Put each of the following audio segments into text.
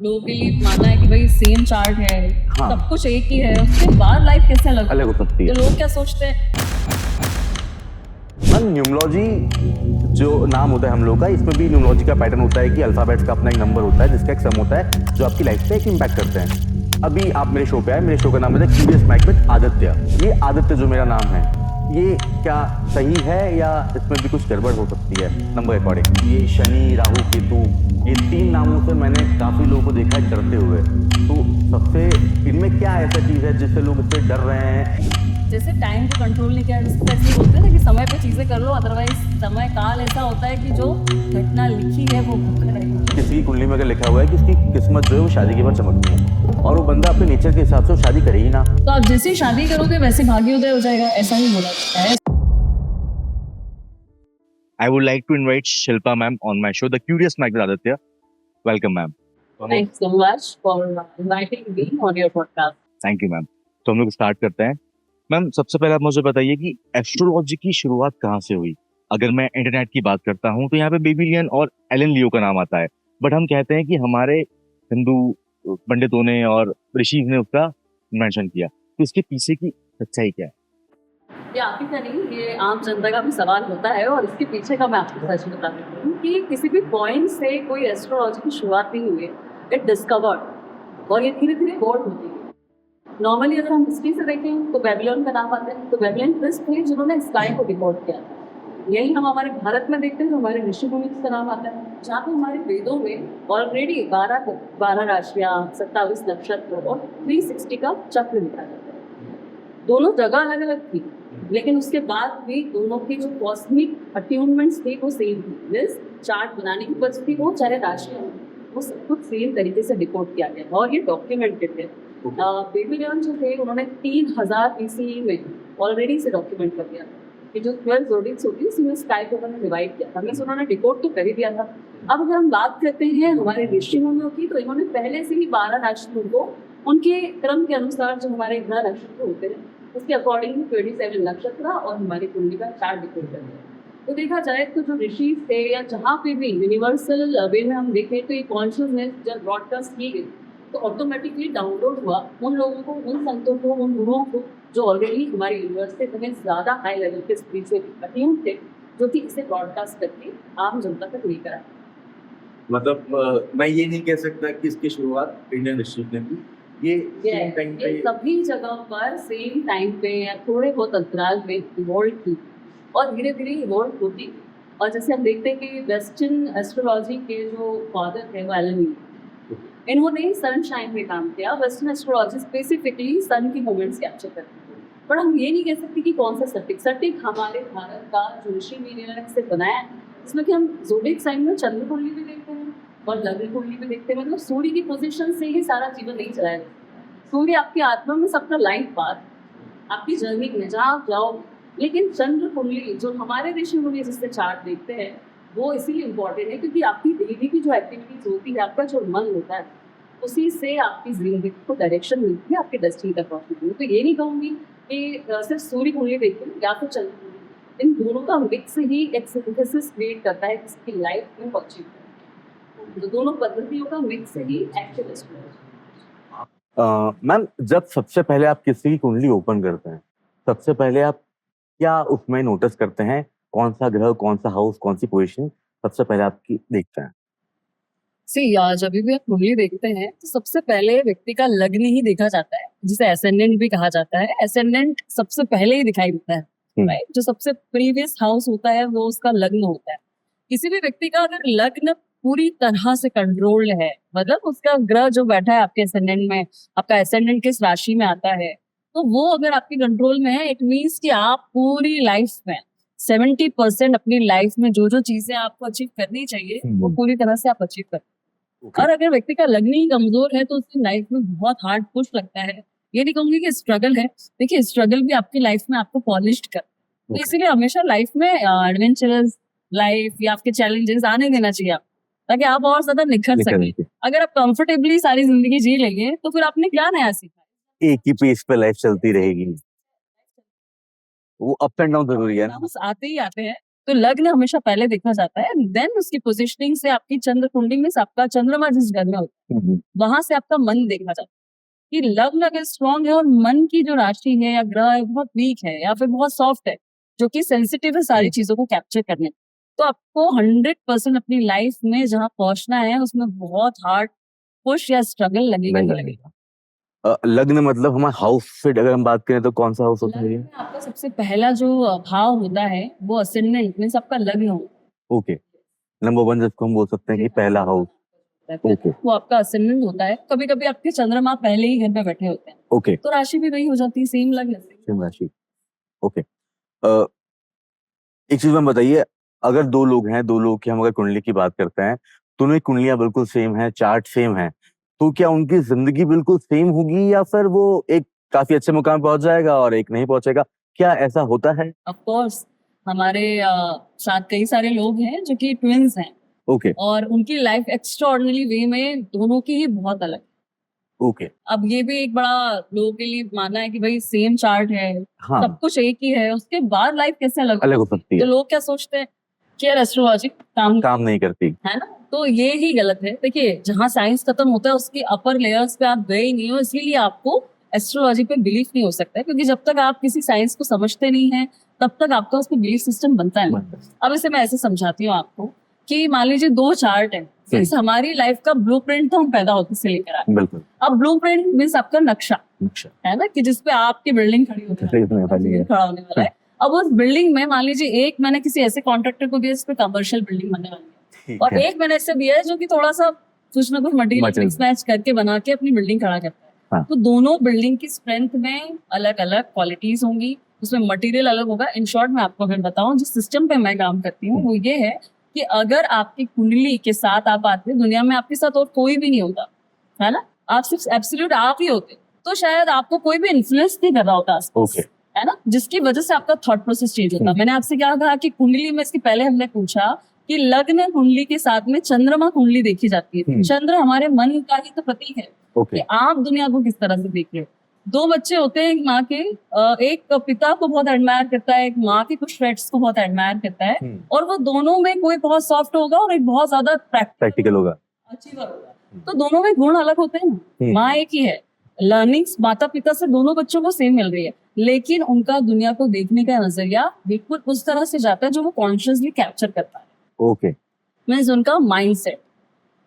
लोगों के लिए मानना है कि भाई सेम चार्ट है, हाँ। सब कुछ एक ही है, उसके बाद लाइफ कैसे अलग अलग हो सकती है। तो लोग क्या सोचते हैं? मैम न्यूमरोलॉजी जो नाम होता है हम लोग का, इसमें भी न्यूमरोलॉजी का पैटर्न होता है कि अल्फाबेट्स का अपना एक नंबर होता है जिसका एक सम होता है जो आपकी लाइफ पे एक इम्पैक्ट करते हैं। अभी आप मेरे शो पे आए, मेरे शो का नाम है क्यूरियस माइक विद आदित्य। ये आदित्य जो मेरा नाम है, ये क्या सही है या इसमें भी कुछ गड़बड़ हो सकती है नंबर अकॉर्डिंग? ये शनि, राहु, केतु, ये 3 नामों से मैंने काफी लोगों को देखा है डरते हुए। तो सबसे इनमें क्या ऐसा चीज है जिससे लोग इससे डर रहे हैं? जैसे टाइम को कंट्रोल नहीं किया, ऐसे बोलते हैं ना कि समय पे चीजें कर लो, अदरवाइज समय काल ऐसा होता है कि जो घटना लिखी है वो भूख रहेगी। किसी की कुंडली में अगर लिखा हुआ है कि उसकी किस्मत जो है वो शादी के बाद चमकनी है और वो बंदा अपने नेचर के हिसाब से वो शादी करे ही ना, तो आप जैसे शादी करोगे वैसे भाग्योदय हो जाएगा, ऐसा ही बोला जाता है। I would like to invite Shilpa ma'am on my show, The Curious Mike with Aditya. Welcome ma'am. Thanks so much for inviting me on your podcast. Thank you ma'am. तो हम लोग स्टार्ट करते हैं। मैम सबसे पहले आप मुझे बताइए कि एस्ट्रोलॉजी की शुरुआत कहाँ से हुई? अगर मैं इंटरनेट की बात करता हूँ तो यहाँ पे बेबीलियन और एलन लियो का नाम आता है, बट हम कहते हैं कि हमारे हिंदू पंडितों ने और ऋषि ने उसका मेंशन किया, तो इसके पीछे की सच्चाई क्या है? ये आप ही का नहीं, ये आम जनता का भी सवाल होता है और इसके पीछे का मैं आपको सच बता देती हूँ कि किसी भी पॉइंट से कोई एस्ट्रोलॉजी की शुरुआत नहीं हुई है। इट डिस्कवर्ड और ये धीरे धीरे इवॉल्व होती है। नॉर्मली अगर हम हिस्ट्री से देखें तो बेबीलोन का नाम आता है, तो बेबीलोन प्रिस्ट थे जिन्होंने स्काई को डिकोड किया। यही हम हमारे भारत में देखते हैं तो हमारे ऋषि मुनि का नाम आता है, जहाँ पे हमारे वेदों में ऑलरेडी 12 राशियाँ, 27 नक्षत्र और 360 का चक्र लिखा जाता है। दोनों जगह अलग अलग थी, लेकिन उसके बाद भी दोनों की जो कॉस्मिक अट्यूनमेंट्स थे वो सेम थी। मीन्स चार्ट बनाने की पद्धति हो चाहे राशियाँ, वो सब कुछ सेम तरीके से डिकोड किया गया और ये डॉक्यूमेंटेड है। बेबीलोन जो थे उन्होंने 3000 BCE में ऑलरेडी से डॉक्यूमेंट कर दिया कि जो 12 जोडिक्स होती है उसमें स्काई को उन्होंने डिवाइड किया था, मीन्स उन्होंने डिकोड तो कर ही दिया था। अब अगर हम बात करते हैं हमारे ऋषि मुनियों की, तो इन्होंने पहले से ही 12 नक्षत्रों को उनके क्रम के अनुसार जो हमारे ग्रह नक्षत्र होते हैं उसके अकॉर्डिंग 27 नक्षत्र और हमारी कुंडली का चार्ट डिकोड कर दिया। तो देखा जाए तो जो ऋषि थे या जहाँ पे भी यूनिवर्सल वे में हम देखें तो ये कॉन्शियसनेस जब ब्रॉडकास्ट की गई तो ऑटोमेटिकली डाउनलोड हुआ उन लोगों को, उन संतों को, उन गुरुओं को जो ऑलरेडी हमारे यूनिवर्स से हमें ज़्यादा हाई लेवल के स्पिरिचुअल अट्यून थे, जो कि इसे ब्रॉडकास्ट करके आम जनता तक लेकर आए। मतलब मैं ये नहीं कह सकता कि इसकी शुरुआत इंडियन हिस्ट्री ने की, ये सेम टाइम पे ये सभी जगह पर सेम टाइम पे या थोड़े बहुत अंतराल में इवॉल्व की और धीरे धीरे इवॉल्व होती। और जैसे हम देखते हैं कि वेस्टर्न एस्ट्रोलॉजी के जो फादर थे वो एलन ली, इन्होंने सनशाइन में काम किया। वेस्टर्न एस्ट्रोलॉजी स्पेसिफिकली सन की मूवमेंट्स कैप्चर करती है, पर हम ये नहीं कह सकते कि कौन सा सटीक हमारे भारत का जो ऋषि मुनि ने इसे बनाया है, इसमें कि हम ज़ोडिएक साइन में चंद्र कुंडली भी देखते हैं और लग्न कुंडली भी देखते हैं। मतलब सूर्य की पोजीशन से ही सारा जीवन नहीं चलाया जाता। सूर्य आपकी आत्मा में सबका लाइफ पाथ, आपकी जर्नी में जहाँ आप जाओ, लेकिन चंद्र कुंडली जो हमारे ऋषि मुनि जिससे चार्ट देखते हैं वो इसीलिए इम्पोर्टेंट है क्योंकि आपकी डेली की जो एक्टिविटीज होती है, आपका जो मन होता है, उसी से आपकी जिंदगी को डायरेक्शन मिलती है, आपके डेस्टिनी तक पहुँचती है। तो ये नहीं कहूँगी कि सिर्फ सूर्य कुंडली देखते हैं या फिर चंद्र कुंडली, इन दोनों का मिक्स ही एक सिंथेसिस क्रिएट करता है किसी लाइफ में अचीव करना है। तो दोनों पद्धतियों का मिक्स ही एक्चुअल एस्ट्रोलॉजी। मैम जब सबसे पहले आप किसी की कुंडली ओपन करते हैं, सबसे पहले आप क्या उसमें नोटिस करते हैं? कौन सा ग्रह, कौन सा हाउस, कौन सी पोजीशन सबसे पहले आपकी देखते हैं? जब भी आप कुंडली देखते हैं तो सबसे पहले व्यक्ति का लग्न ही देखा जाता है, जिसे एसेंडेंट भी कहा जाता है। एसेंडेंट सबसे पहले ही दिखाई देता है, राइट? जो सबसे प्रीवियस हाउस होता है वो उसका लग्न होता है। किसी भी व्यक्ति का अगर लग्न पूरी तरह से कंट्रोल्ड है, मतलब उसका ग्रह जो बैठा है आपके एसेंडेंट में, आपका एसेंडेंट किस राशि में आता है, तो वो अगर आपके कंट्रोल में है, इट मीन्स कि आप पूरी लाइफ में 70% अपनी लाइफ में जो जो चीजें आपको अचीव करनी चाहिए वो पूरी तरह से आप अचीव कर। और अगर व्यक्ति का लग्न ही कमजोर है तो उसकी लाइफ में बहुत हार्ड पुश लगता है। ये नहीं कहूंगी कि स्ट्रगल है, देखिए स्ट्रगल भी आपकी लाइफ में आपको पॉलिश कर, तो इसीलिए हमेशा लाइफ में एडवेंचरस लाइफ या आपके चैलेंजेस आने देना चाहिए आप, ताकि आप और ज्यादा निखर सकें। अगर आप कंफर्टेबली सारी जिंदगी जी लेंगे तो फिर आपने क्या नया सीखा? एक ही पेस पे लाइफ चलती रहेगी, वो अप एंड डाउन जरूरी है ना? आते ही आते हैं, तो लग्न हमेशा पहले देखा जाता है, देन उसकी पोजिशनिंग से आपकी चंद्र कुंडली में आपका चंद्रमा जिस घर में होता है वहां से आपका मन देखा जाता है कि लग्न अगर स्ट्रांग है और मन की जो राशि है या ग्रह है बहुत वीक है या फिर बहुत सॉफ्ट है, जो कि सेंसिटिव है सारी चीजों को कैप्चर करने, तो आपको 100% अपनी लाइफ में जहाँ पहुंचना है उसमें बहुत हार्ड पुश या स्ट्रगल लगेगा ही लगेगा। लग्न मतलब हमारा हाउस से अगर हम बात करें तो कौन सा हाउस होता है लग्न ये? में आपका सबसे पहला जो भाव होता है वो असेंडेंट मीन्स आपका लग्न होता ओके, नंबर 1 जिसको हम बोल सकते हैं कि पहला हाउस। है, ओके वो आपका असेंडेंट होता है। कभी कभी आपके चंद्रमा पहले ही घर में बैठे होते हैं ओके, तो राशि भी वही हो जाती है, सेम लग्न से। सिंह राशि। ओके, एक चीज में बताइए, अगर दो लोग हैं, दो लोग की हम अगर कुंडली की बात करते हैं, दोनों की कुंडलियां बिल्कुल सेम है, चार्ट सेम है, तो क्या उनकी जिंदगी बिल्कुल सेम होगी या फिर वो एक काफी अच्छे मुकाम पे पहुंच जाएगा और एक नहीं पहुंचेगा? क्या ऐसा होता है? ऑफ कोर्स हमारे साथ कई सारे लोग हैं जो कि ट्विंस हैं ओके और उनकी लाइफ एक्स्ट्राऑर्डिनरी वे में दोनों की ही बहुत अलग है। ओके, अब ये भी एक बड़ा लोगों के लिए मानना है कि भाई सेम चार्ट है, हाँ, सब कुछ एक ही है, उसके बाद लाइफ कैसे अलग अलग हो सकती सकती तो है, लोग क्या सोचते हैं कि यार एस्ट्रोलॉजी काम काम नहीं करती। है ना, तो ये ही गलत है। देखिए जहाँ साइंस खत्म होता है उसकी अपर लेयर्स पे आप गए ही नहीं हो, इसीलिए आपको एस्ट्रोलॉजी पे बिलीफ नहीं हो सकता है, क्योंकि जब तक आप किसी साइंस को समझते नहीं है तब तक आपका उस पर बिलीफ सिस्टम बनता है। अब इसे मैं ऐसे समझाती हूँ आपको कि मान लीजिए दो चार्ट है, मीन्स हमारी लाइफ का ब्लूप्रिंट तो हम पैदा होते से लेकर आए। बिल्कुल, अब ब्लूप्रिंट मीन्स आपका नक्शा अच्छा, है ना, कि जिसपे आपकी बिल्डिंग खड़ी होती खड़ी होने वाली है। खड़ा होने वाला है। अब उस बिल्डिंग में मान लीजिए एक मैंने किसी ऐसे कॉन्ट्रैक्टर को दिया जिस पे कमर्शियल बिल्डिंग बनने वाली है ठीक और है, एक मैंने ऐसे दिया है जो कि थोड़ा सा कुछ ना कुछ मटेरियल Material। मिक्स मैच करके बना के अपनी बिल्डिंग खड़ा करता है। हाँ। तो दोनों बिल्डिंग की स्ट्रेंथ में अलग अलग क्वालिटीज होंगी, उसमें मटेरियल अलग होगा। इन शॉर्ट मैं आपको अगर बताऊं जिस सिस्टम पे मैं काम करती हूँ वो ये है कि अगर आपकी कुंडली के साथ आप आते, दुनिया में आपके साथ और कोई भी नहीं होता है ना, आप सिर्फ एब्सोल्यूट आप ही होते, तो शायद आपको कोई भी इन्फ्लुएंस नहीं कर रहा होता आसपास, ओके, है ना, जिसकी वजह से आपका थॉट प्रोसेस चेंज होता। मैंने आपसे क्या कहा कि कुंडली में, इसके पहले हमने पूछा कि लग्न कुंडली के साथ में चंद्रमा कुंडली देखी जाती है। चंद्र हमारे मन का ही तो प्रतीक है ओके, कि आप दुनिया को किस तरह से देख रहे हो। दो बच्चे होते हैं एक माँ के, एक पिता को बहुत एडमायर करता है, एक माँ के कुछ ट्रेट्स को बहुत एडमायर करता है, और वो दोनों में कोई बहुत सॉफ्ट होगा और एक बहुत ज्यादा प्रैक्टिकल होगा। अचीवर होगा। तो दोनों में गुण अलग होते हैं ना। माँ एक ही है, लर्निंग्स माता पिता से दोनों बच्चों को सेम मिल रही है, लेकिन उनका दुनिया को देखने का नजरिया बिल्कुल उस तरह से जाता है जो वो कॉन्शियसली कैप्चर करता है। ओके, मीन्स उनका माइंडसेट।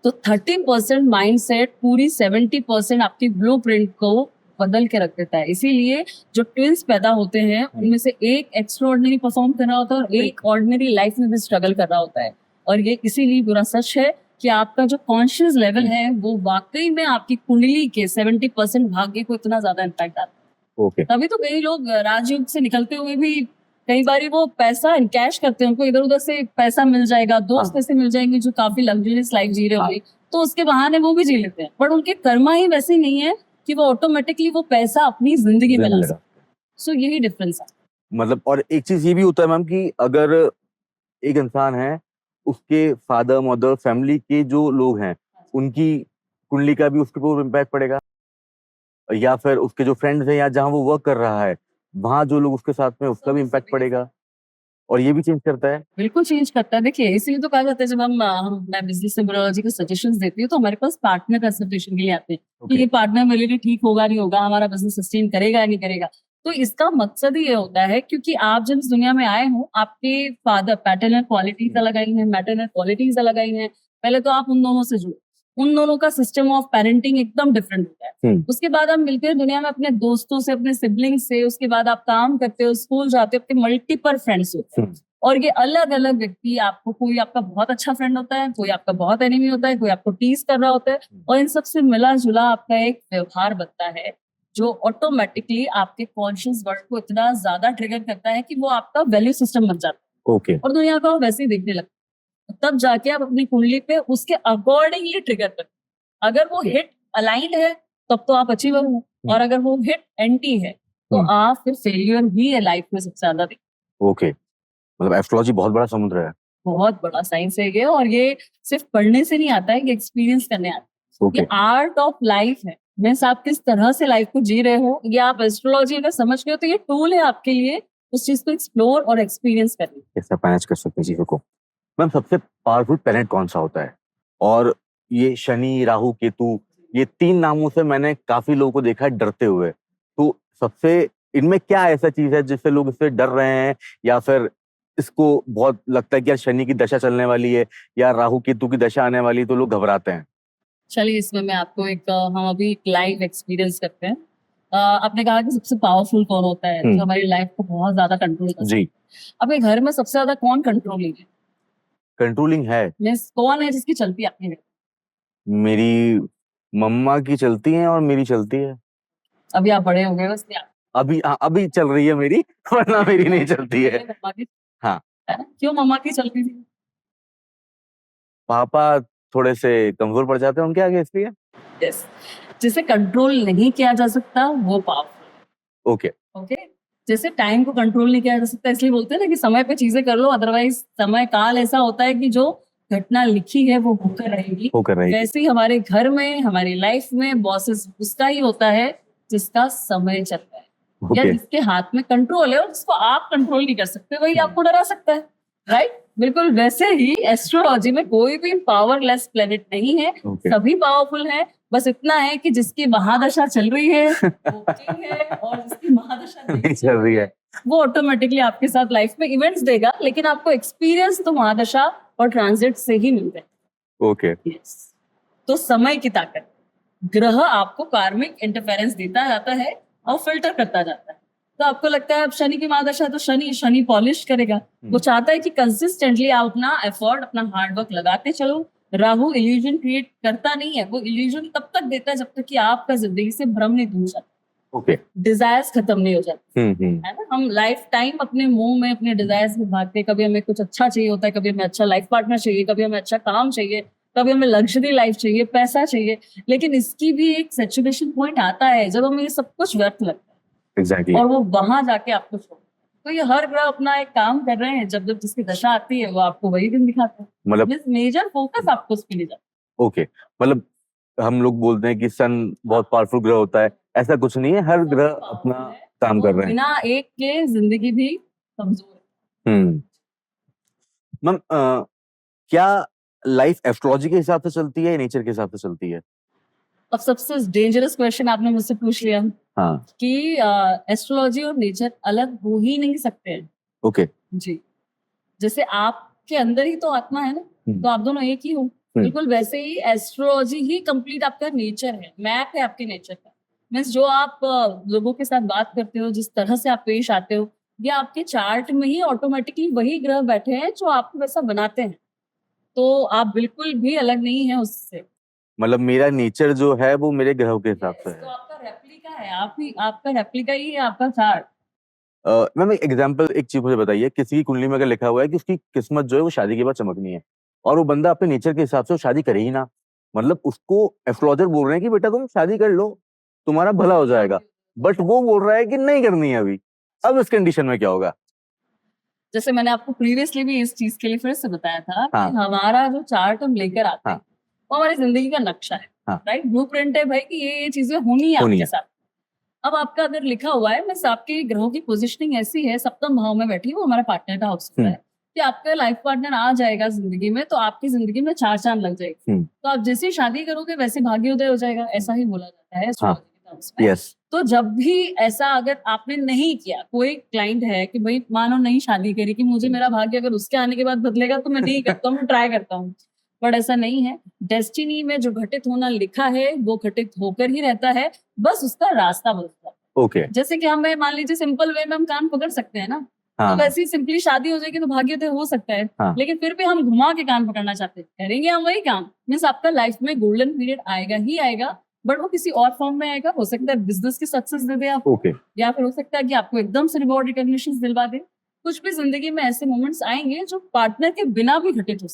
तो 30% माइंडसेट पूरी 70% आपकी ब्लूप्रिंट को बदल के रख देता है। इसीलिए जो ट्विंस पैदा होते हैं उनमें से एक एक्स्ट्राऑर्डिनरी परफॉर्म कर रहा होता है और एक ऑर्डिनरी लाइफ में भी स्ट्रगल कर रहा होता है। और ये इसीलिए पूरा सच है कि आपका जो कॉन्शियस लेवल है वो वाकई में आपकी कुंडली के 70% भाग्य को इतना ज्यादा इम्पैक्ट आता है। ओके, तभी तो कई लोग राजयोग से निकलते हुए भी कई बार वो पैसा कैश करते हैं, उनको इधर उधर से पैसा मिल जाएगा, दोस्त ऐसे मिल जाएंगे जो काफी लग्जरियस लाइफ जी रहे होंगे, तो उसके बहाने वो भी जी लेते हैं, पर उनके कर्मा ही वैसे नहीं है कि वो ऑटोमेटिकली वो पैसा अपनी जिंदगी में ला सकते। सो यही डिफरेंस है। मतलब और एक चीज ये भी होता है मैम कि अगर एक इंसान है, उसके फादर मदर फैमिली के जो लोग हैं उनकी कुंडली का भी उसके ऊपर इम्पैक्ट पड़ेगा, या फिर उसके जो फ्रेंड्स हैं या जहाँ वो वर्क कर रहा है वहाँ जो लोग उसके साथ में उसका भी इम्पैक्ट पड़ेगा, और ये भी चेंज करता है। बिल्कुल चेंज करता है। देखिए इसीलिए तो कहा जाता है जब मैं बिजनेस न्यूमरोलॉजी के सजेशंस देती हूँ तो हमारे पास पार्टनर कंसल्टेशन के लिए आते हैं कि ये पार्टनर मेरे लिए ठीक होगा नहीं होगा, हमारा बिजनेस सस्टेन करेगा या नहीं करेगा। तो इसका मकसद ही ये होता है क्योंकि आप जब इस दुनिया में आए हो आपके फादर पैटर्नल क्वालिटीज अलग आई हैं, मैटरनल क्वालिटीज अलग आई हैं। पहले तो आप उन दोनों से जुड़ो, उन दोनों का सिस्टम ऑफ पेरेंटिंग एकदम डिफरेंट होता है। उसके बाद आप मिलते हैं दुनिया में अपने दोस्तों से, अपने सिबलिंग्स से, उसके बाद आप काम करते हो, स्कूल जाते हो, अपने मल्टीपल फ्रेंड्स होते हैं। और ये अलग अलग व्यक्ति आपको, कोई आपका बहुत अच्छा फ्रेंड होता है, कोई आपका बहुत एनिमी होता है, कोई आपको टीज कर रहा होता है, और इन सबसे मिला जुला आपका एक व्यवहार बनता है जो ऑटोमेटिकली आपके कॉन्शियस वर्ल्ड को इतना ज्यादा ट्रिगर करता है कि वो आपका वैल्यू सिस्टम बन जाता है। ओके, और दुनिया को वैसे ही देखने लगता है। तब जाके आप अपनी कुंडली पे उसके अकॉर्डिंगली ट्रिगर करते हैं। अगर वो हिट अलाइंड है तब तो आप अचीवर हो, और अगर वो हिट एंटी है तो आप फिर फेलियर ही है लाइफ में सबसे ज्यादा। ओके, मतलब एस्ट्रोलॉजी बहुत बड़ा समुद्र है। बहुत बड़ा साइंस है ये, और ये सिर्फ पढ़ने से नहीं आता है, ये एक्सपीरियंस करने आता है। ओके, ये आर्ट ऑफ लाइफ है। मीन्स आप किस तरह से लाइफ को जी रहे हो, ये आप एस्ट्रोलॉजी अगर समझ गए हो तो ये टूल है आपके लिए उस चीज को एक्सप्लोर और एक्सपीरियंस करें। कैसे मैनेज कर सकते हैं चीजों को। मैम सबसे पावरफुल प्लेनेट कौन सा होता है? और ये शनि, राहु, केतु, ये 3 नामों से मैंने काफी लोगों को देखा है डरते हुए। तो सबसे इनमें क्या ऐसा चीज है जिससे लोग इससे डर रहे हैं, या फिर इसको बहुत लगता है कि यार शनि की दशा चलने वाली है या राहु केतु की दशा आने वाली है तो लोग घबराते हैं? चलिए इसमें मैं आपको हम अभी एक लाइव एक्सपीरियंस करते हैं। आपने कहा कि सबसे पावरफुल कौन होता है जो हमारी लाइफ को बहुत ज्यादा कंट्रोल कर सकता है। जी, अपने घर में सबसे ज्यादा कौन कंट्रोलिंग है? कंट्रोलिंग है। मीन्स कौन है जिसकी चलती है आपके घर? मेरी मम्मा की चलती है और मेरी चलती है। अभी आप बड़े हो गए हो इसलिए अभी चल रही है मेरी, वरना मेरी नहीं चलती है। मम्मा की, हाँ। है ना? क्यों मम्मा की चलती थी? पापा थोड़े से कमजोर पड़ जाते हैं उनके आगे, इसलिए। यस, जिसे कंट्रोल नहीं किया जा सकता वो पावरफुल। ओके। ओके, जैसे टाइम को कंट्रोल नहीं किया जा सकता, इसलिए बोलते हैं ना कि समय पे चीजें कर लो, अदरवाइज समय काल ऐसा होता है कि जो घटना लिखी है वो होकर रहेगी। होकर रहेगी। वैसे ही हमारे घर में, हमारी लाइफ में बॉसेस उसका ही होता है जिसका समय चलता है या ओके। जिसके हाथ में कंट्रोल है और जिसको आप कंट्रोल नहीं कर सकते, वही आपको डरा सकता है। राइट, बिल्कुल वैसे ही एस्ट्रोलॉजी में कोई भी पावरलेस प्लेनेट नहीं है, ओके। सभी पावरफुल है। बस इतना है कि जिसकी महादशा चल रही है वो king है, और जिसकी महादशा नहीं चल रही है वो ऑटोमेटिकली आपके साथ लाइफ में इवेंट्स देगा, लेकिन आपको एक्सपीरियंस तो महादशा और ट्रांजिट से ही मिलता है। ओके। यस, तो समय की ताकत, ग्रह आपको कार्मिक इंटरफेरेंस देता जाता है और फिल्टर करता जाता है। तो आपको लगता है अब शनि की महादशा, तो शनि पॉलिश करेगा। वो चाहता है कि कंसिस्टेंटली आप अपना एफर्ट, अपना हार्डवर्क लगाते चलो। राहु इल्यूजन क्रिएट करता नहीं है, वो इल्यूजन तब तक देता है जब तक कि आपका जिंदगी से भ्रम नहीं दूर जाता, ओके। डिजायर्स खत्म नहीं हो जाते, हम्म। है ना। हम लाइफ टाइम अपने मुंह में अपने डिजायर्स में भागते हैं। कभी हमें कुछ अच्छा चाहिए होता है, कभी हमें अच्छा लाइफ पार्टनर चाहिए, कभी हमें अच्छा काम चाहिए, कभी हमें लग्जरी लाइफ चाहिए, पैसा चाहिए। लेकिन इसकी भी एक सैचुरेशन पॉइंट आता है जब हमें ये सब कुछ व्यर्थ लगता है। एग्जैक्टली। और वो वहां जाके आपको छोड़, तो ये हर ग्रह अपना एक काम कर रहे हैं। जब जब जिसकी दशा आती है वो आपको वही दिन दिखाता है। मतलब मेजर फोकस आपको उस पे ले जाता ओके, मतलब हम लोग बोलते हैं कि सन बहुत पावरफुल ग्रह होता है, ऐसा कुछ नहीं है, हर है। ग्रह अपना काम कर रहे हैं। बिना एक के जिंदगी भी कमजोर है। मैम क्या लाइफ एस्ट्रोलॉजी के हिसाब से चलती है या नेचर के हिसाब से चलती है? अब सबसे डेंजरस क्वेश्चन आपने मुझसे पूछ लिया हाँ। कि एस्ट्रोलॉजी और नेचर अलग हो ही नहीं सकते हैं। ओके। जी, जैसे आपके अंदर ही तो आत्मा है ना, तो आप दोनों एक ही हो। बिल्कुल वैसे ही एस्ट्रोलॉजी ही कंप्लीट आपका नेचर है, मैप है आपके नेचर का। मीन्स जो आप लोगों के साथ बात करते हो, जिस तरह से आप पेश आते हो, ये आपके चार्ट में ही ऑटोमेटिकली वही ग्रह बैठे हैं जो आपको वैसा बनाते हैं। तो आप बिल्कुल भी अलग नहीं है उससे। मतलब मेरा नेचर जो है वो मेरे ग्रहों के हिसाब से तो है। आपका रेप्लिका है, आप ही आपका रेप्लिका ही है आपका चार्ट। मैम एक एग्जांपल, एक चीज मुझे बताइए, किसी की कुंडली में अगर लिखा हुआ है कि उसकी किस्मत जो है वो शादी के बाद चमकनी है, और वो बंदा अपने नेचर के हिसाब से वो शादी करे ही ना, मतलब उसको एस्ट्रोलॉजर बोल रहे हैं कि बेटा तुम शादी कर लो, तुम्हारा भला हो जाएगा, बट वो बोल रहा है कि नहीं करनी है अभी। अब इस कंडीशन में क्या होगा? जैसे मैंने आपको प्रीवियसली भी इस चीज के लिए फिर से बताया था हाँ। कि हमारा जो चार्ट हम लेकर आते हैं हाँ। वो हमारी जिंदगी का नक्शा है। हाँ। राइट, ब्लूप्रिंट है भाई कि ये चीजें होनी है होनी आपके है। साथ। अब आपका अगर लिखा हुआ है, मैं आपके ग्रहों की पोजीशनिंग ऐसी है, सप्तम भाव में बैठी, वो हमारा पार्टनर का हाउस है कि आपका लाइफ पार्टनर आ जाएगा जिंदगी में, तो आपकी जिंदगी में 4 चांद लग जाएगी। तो आप जैसी शादी करोगे वैसे भाग्योदय हो जाएगा, ऐसा ही बोला जाता है astrology के terms में। यस। तो जब भी ऐसा अगर आपने नहीं किया, कोई क्लाइंट है कि भाई मानो नहीं शादी करी कि मुझे मेरा भाग्य अगर उसके आने के बाद बदलेगा तो मैं नहीं करता हूँ, ट्राई करता हूँ, बट ऐसा नहीं है। डेस्टिनी में जो घटित होना लिखा है वो घटित होकर ही रहता है, बस उसका रास्ता बदलता है। ओके। जैसे कि हमें मान लीजिए सिंपल वे में हम कान पकड़ सकते हैं ना, हाँ। तो वैसे ही सिंपली शादी हो जाएगी तो भाग्योदय हो सकता है। हाँ। लेकिन फिर भी हम घुमा के कान पकड़ना चाहते हैं, करेंगे हम वही काम। मीन्स आपका लाइफ में गोल्डन पीरियड आएगा ही आएगा, बट वो किसी और फॉर्म में आएगा। हो सकता है बिजनेस की सक्सेस दे दे आपको, ओके। या फिर हो सकता है कि आपको एकदम से रिवॉर्ड रिकॉग्निशन दिलवा दे। कुछ भी जिंदगी में ऐसे मोमेंट्स आएंगे जो पार्टनर के बिना भी घटित हो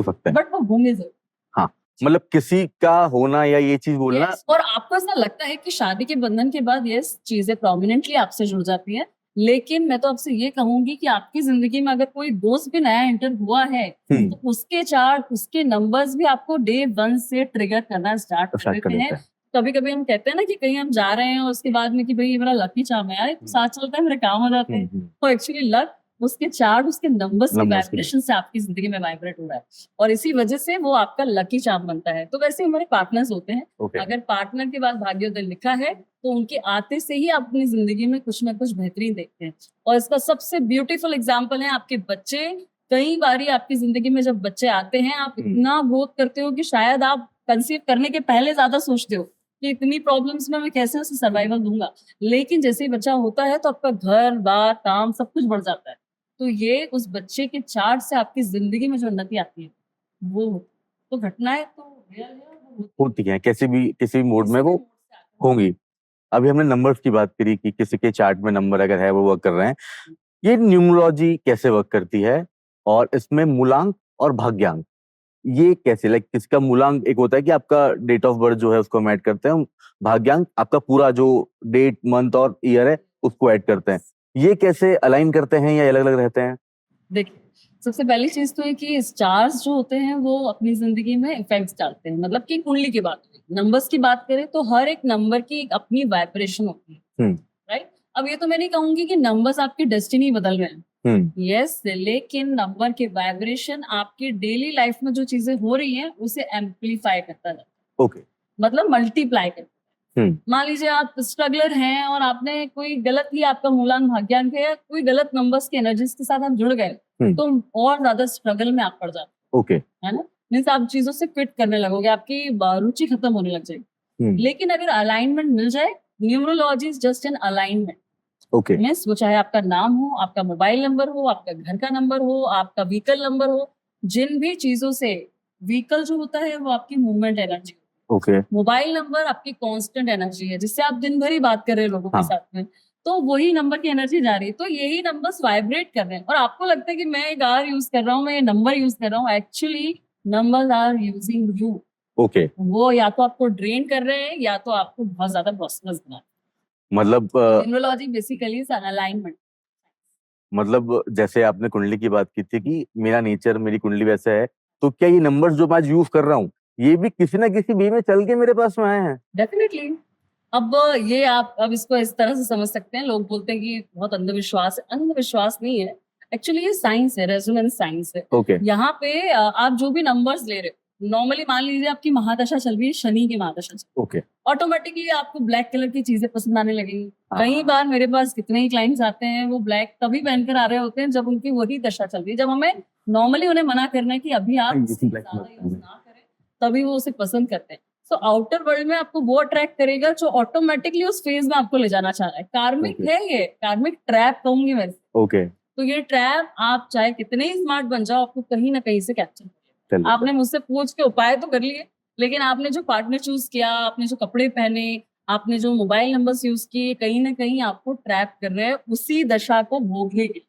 सकते है, बट वो होंगे जरूर। हाँ, मतलब किसी का होना या ये चीज बोलना। Yes, और आपको ऐसा लगता है कि शादी के बंधन के बाद ये चीजें प्रोमिनेंटली आपसे जुड़ जाती हैं, लेकिन मैं तो आपसे ये कहूंगी कि आपकी जिंदगी में अगर कोई दोस्त भी नया एंटर हुआ है तो उसके चार्ट, उसके नंबर्स भी आपको डे 1 से ट्रिगर करना स्टार्ट कर देते हैं। कभी कभी हम कहते हैं ना कि कहीं हम जा रहे हैं और उसके बाद में कि भाई ये मेरा लकी चार्म है यार, ये तो साथ चलता है मेरे काम हो जाते हैं। तो एक्चुअली लक उसके चार्ट, उसके नंबर्स की Numbers के वाइब्रेशन से आपकी जिंदगी में वाइब्रेट हो रहा है और इसी वजह से वो आपका लकी चार्म बनता है। तो वैसे हमारे पार्टनर्स होते हैं, ओके अगर पार्टनर के बाद भाग्योदय लिखा है तो उनके आते से ही आप अपनी जिंदगी में कुछ ना कुछ बेहतरीन देखते हैं। और इसका सबसे ब्यूटीफुल एग्जाम्पल है आपके बच्चे। कई बारी आपकी जिंदगी में जब बच्चे आते हैं, आप इतना ग्रोथ करते हो कि शायद आप कंसीव करने के पहले ज्यादा सोचते हो कि इतनी प्रॉब्लम्स में मैं कैसे उसे सर्वाइवल दूंगा। लेकिन जैसे ही बच्चा होता है तो आपका घर बार काम सब कुछ बढ़ जाता है। तो ये उस बच्चे के चार्ट से आपकी जिंदगी में जो उन्नति आती है वो तो घटनाएं तो real है, वो होती हैं, किसी भी मोड में वो होंगी। अभी हमने नंबर्स की बात करी कि किसी के चार्ट में नंबर अगर है वो वर्क कर रहे हैं। ये न्यूमरोलॉजी कैसे वर्क करती है और इसमें मूलांक और भाग्यांक ये कैसे, लाइक किसका मूलांक एक होता है कि आपका डेट ऑफ बर्थ जो है उसको हम ऐड करते हैं, भाग्यांक आपका पूरा जो डेट मंथ और ईयर है उसको ऐड करते हैं। ये कैसे अलाइन करते हैं या अलग अलग रहते हैं? देखिए, सबसे पहली चीज तो है कि स्टार्स जो होते हैं वो अपनी जिंदगी में इफेक्ट्स डालते हैं। मतलब कि कुंडली की बात हुई, नंबर्स की बात करें तो हर एक नंबर की एक अपनी वाइब्रेशन होती है, राइट। अब ये तो मैं नहीं कहूंगी कि नंबर्स आपकी डेस्टिनी बदल रहे हैं, यस, लेकिन नंबर के वाइब्रेशन आपकी डेली लाइफ में जो चीजें हो रही हैं उसे एम्पलीफाई करता जाता है। ओके मतलब मल्टीप्लाई करता है। मान लीजिए आप स्ट्रगलर हैं और आपने कोई गलत ही आपका मूलांक भाग्यांक है, कोई गलत नंबर्स की एनर्जीज के साथ आप जुड़ गए तो और ज्यादा स्ट्रगल में आप पड़ जाते ओके है ना। मीन्स आप चीजों से क्विट करने लगोगे, आपकी रुचि खत्म होने लग जाएगी। लेकिन अगर अलाइनमेंट मिल जाए, numerology is just an alignment. Okay means वो चाहे आपका नाम हो, आपका मोबाइल नंबर हो, आपका घर का नंबर हो, आपका व्हीकल नंबर हो, जिन भी चीजों से, व्हीकल जो होता है वो आपकी movement energy, okay mobile number आपकी कांस्टेंट एनर्जी है जिससे आप दिन भर ही बात कर रहे हैं लोगों के साथ में, तो वही नंबर की एनर्जी जा रही है। तो यही नंबर्स वाइब्रेट कर रहे हैं और आपको लगता है कि मैं एक आर यूज कर रहा हूँ, मैं ये नंबर यूज कर रहा हूँ, actually numbers are using you. Okay वो या तो आपको ड्रेन कर रहे हैं या तो आपको बहुत ज्यादा प्रॉस्परस बना रहे हैं। मतलब numerology basically is an alignment. मतलब जैसे आपने कुंडली की बात की थी कि मेरा नेचर, मेरी कुंडली वैसा है, तो क्या ये नंबर्स जो मैं आज यूज कर रहा हूँ ये भी किसी ना किसी वे में चल के मेरे पास में आए हैं? डेफिनेटली। अब ये आप अब इसको इस तरह से समझ सकते हैं, लोग बोलते हैं कि बहुत अंधविश्वास है, अंधविश्वास नहीं है, एक्चुअली ये साइंस है, रेजोनेंस साइंस है। ओके यहाँ पे आप जो भी नंबर्स ले रहे हो, नॉर्मली मान लीजिए आपकी महादशा चल रही है, शनि की महादशा चल रही ओके है, ऑटोमेटिकली आपको ब्लैक कलर की चीजें पसंद आने लगेंगी। हाँ। कई बार मेरे पास कितने ही क्लाइंट्स आते हैं, वो ब्लैक तभी पहनकर आ रहे होते हैं जब उनकी वही दशा चल रही है, जब हमें नॉर्मली उन्हें मना करना है कि अभी आप इससे black ज्यादा मत यूज ना करें, तभी वो उसे पसंद करते हैं। सो आउटर वर्ल्ड में आपको वो अट्रैक्ट करेगा जो ऑटोमेटिकली उस फेज में आपको ले जाना चाह रहा है। कार्मिक Okay. है ये, कार्मिक ट्रैप कहूंगी मैं। ओके तो ये ट्रैप आप चाहे कितने ही स्मार्ट बन जाओ, आपको कहीं ना कहीं से कैप्चर करेगा। चलिए आपने मुझसे पूछ के उपाय तो कर लिए, लेकिन आपने जो पार्टनर चूज किया, आपने जो कपड़े पहने, आपने जो मोबाइल नंबर्स यूज किए, कहीं ना कहीं आपको ट्रैप कर रहे हैं उसी दशा को भोगने के लिए।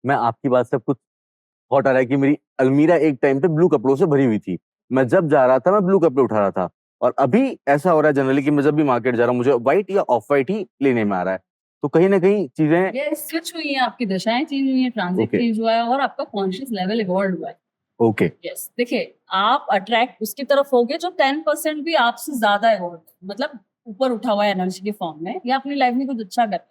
मैं आपकी बात से कुछ थॉट आ रहा है कि मेरी अलमीरा एक टाइम पे ब्लू कपड़ों से भरी हुई थी, मैं जब जा रहा था मैं ब्लू कपड़े उठा रहा था, और अभी ऐसा हो रहा है जनरली कि मैं जब भी मार्केट जा रहा हूँ मुझे व्हाइट या ऑफ व्हाइट ही लेने में आ रहा है। तो कहीं ना कहीं चीजें ये स्विच हुई है, आपकी दशाएं चेंज हुई है, ट्रांजिट Okay. चेंज हुआ है और आपका कॉन्शियस लेवल इवॉल्व हुआ है। ओके यस, देखिए आप अट्रैक्ट उसकी तरफ होगे जो 10% भी आपसे ज्यादा है, मतलब ऊपर उठा हुआ है एनर्जी के फॉर्म में, या अपनी लाइफ में कुछ अच्छा कर रहे हैं।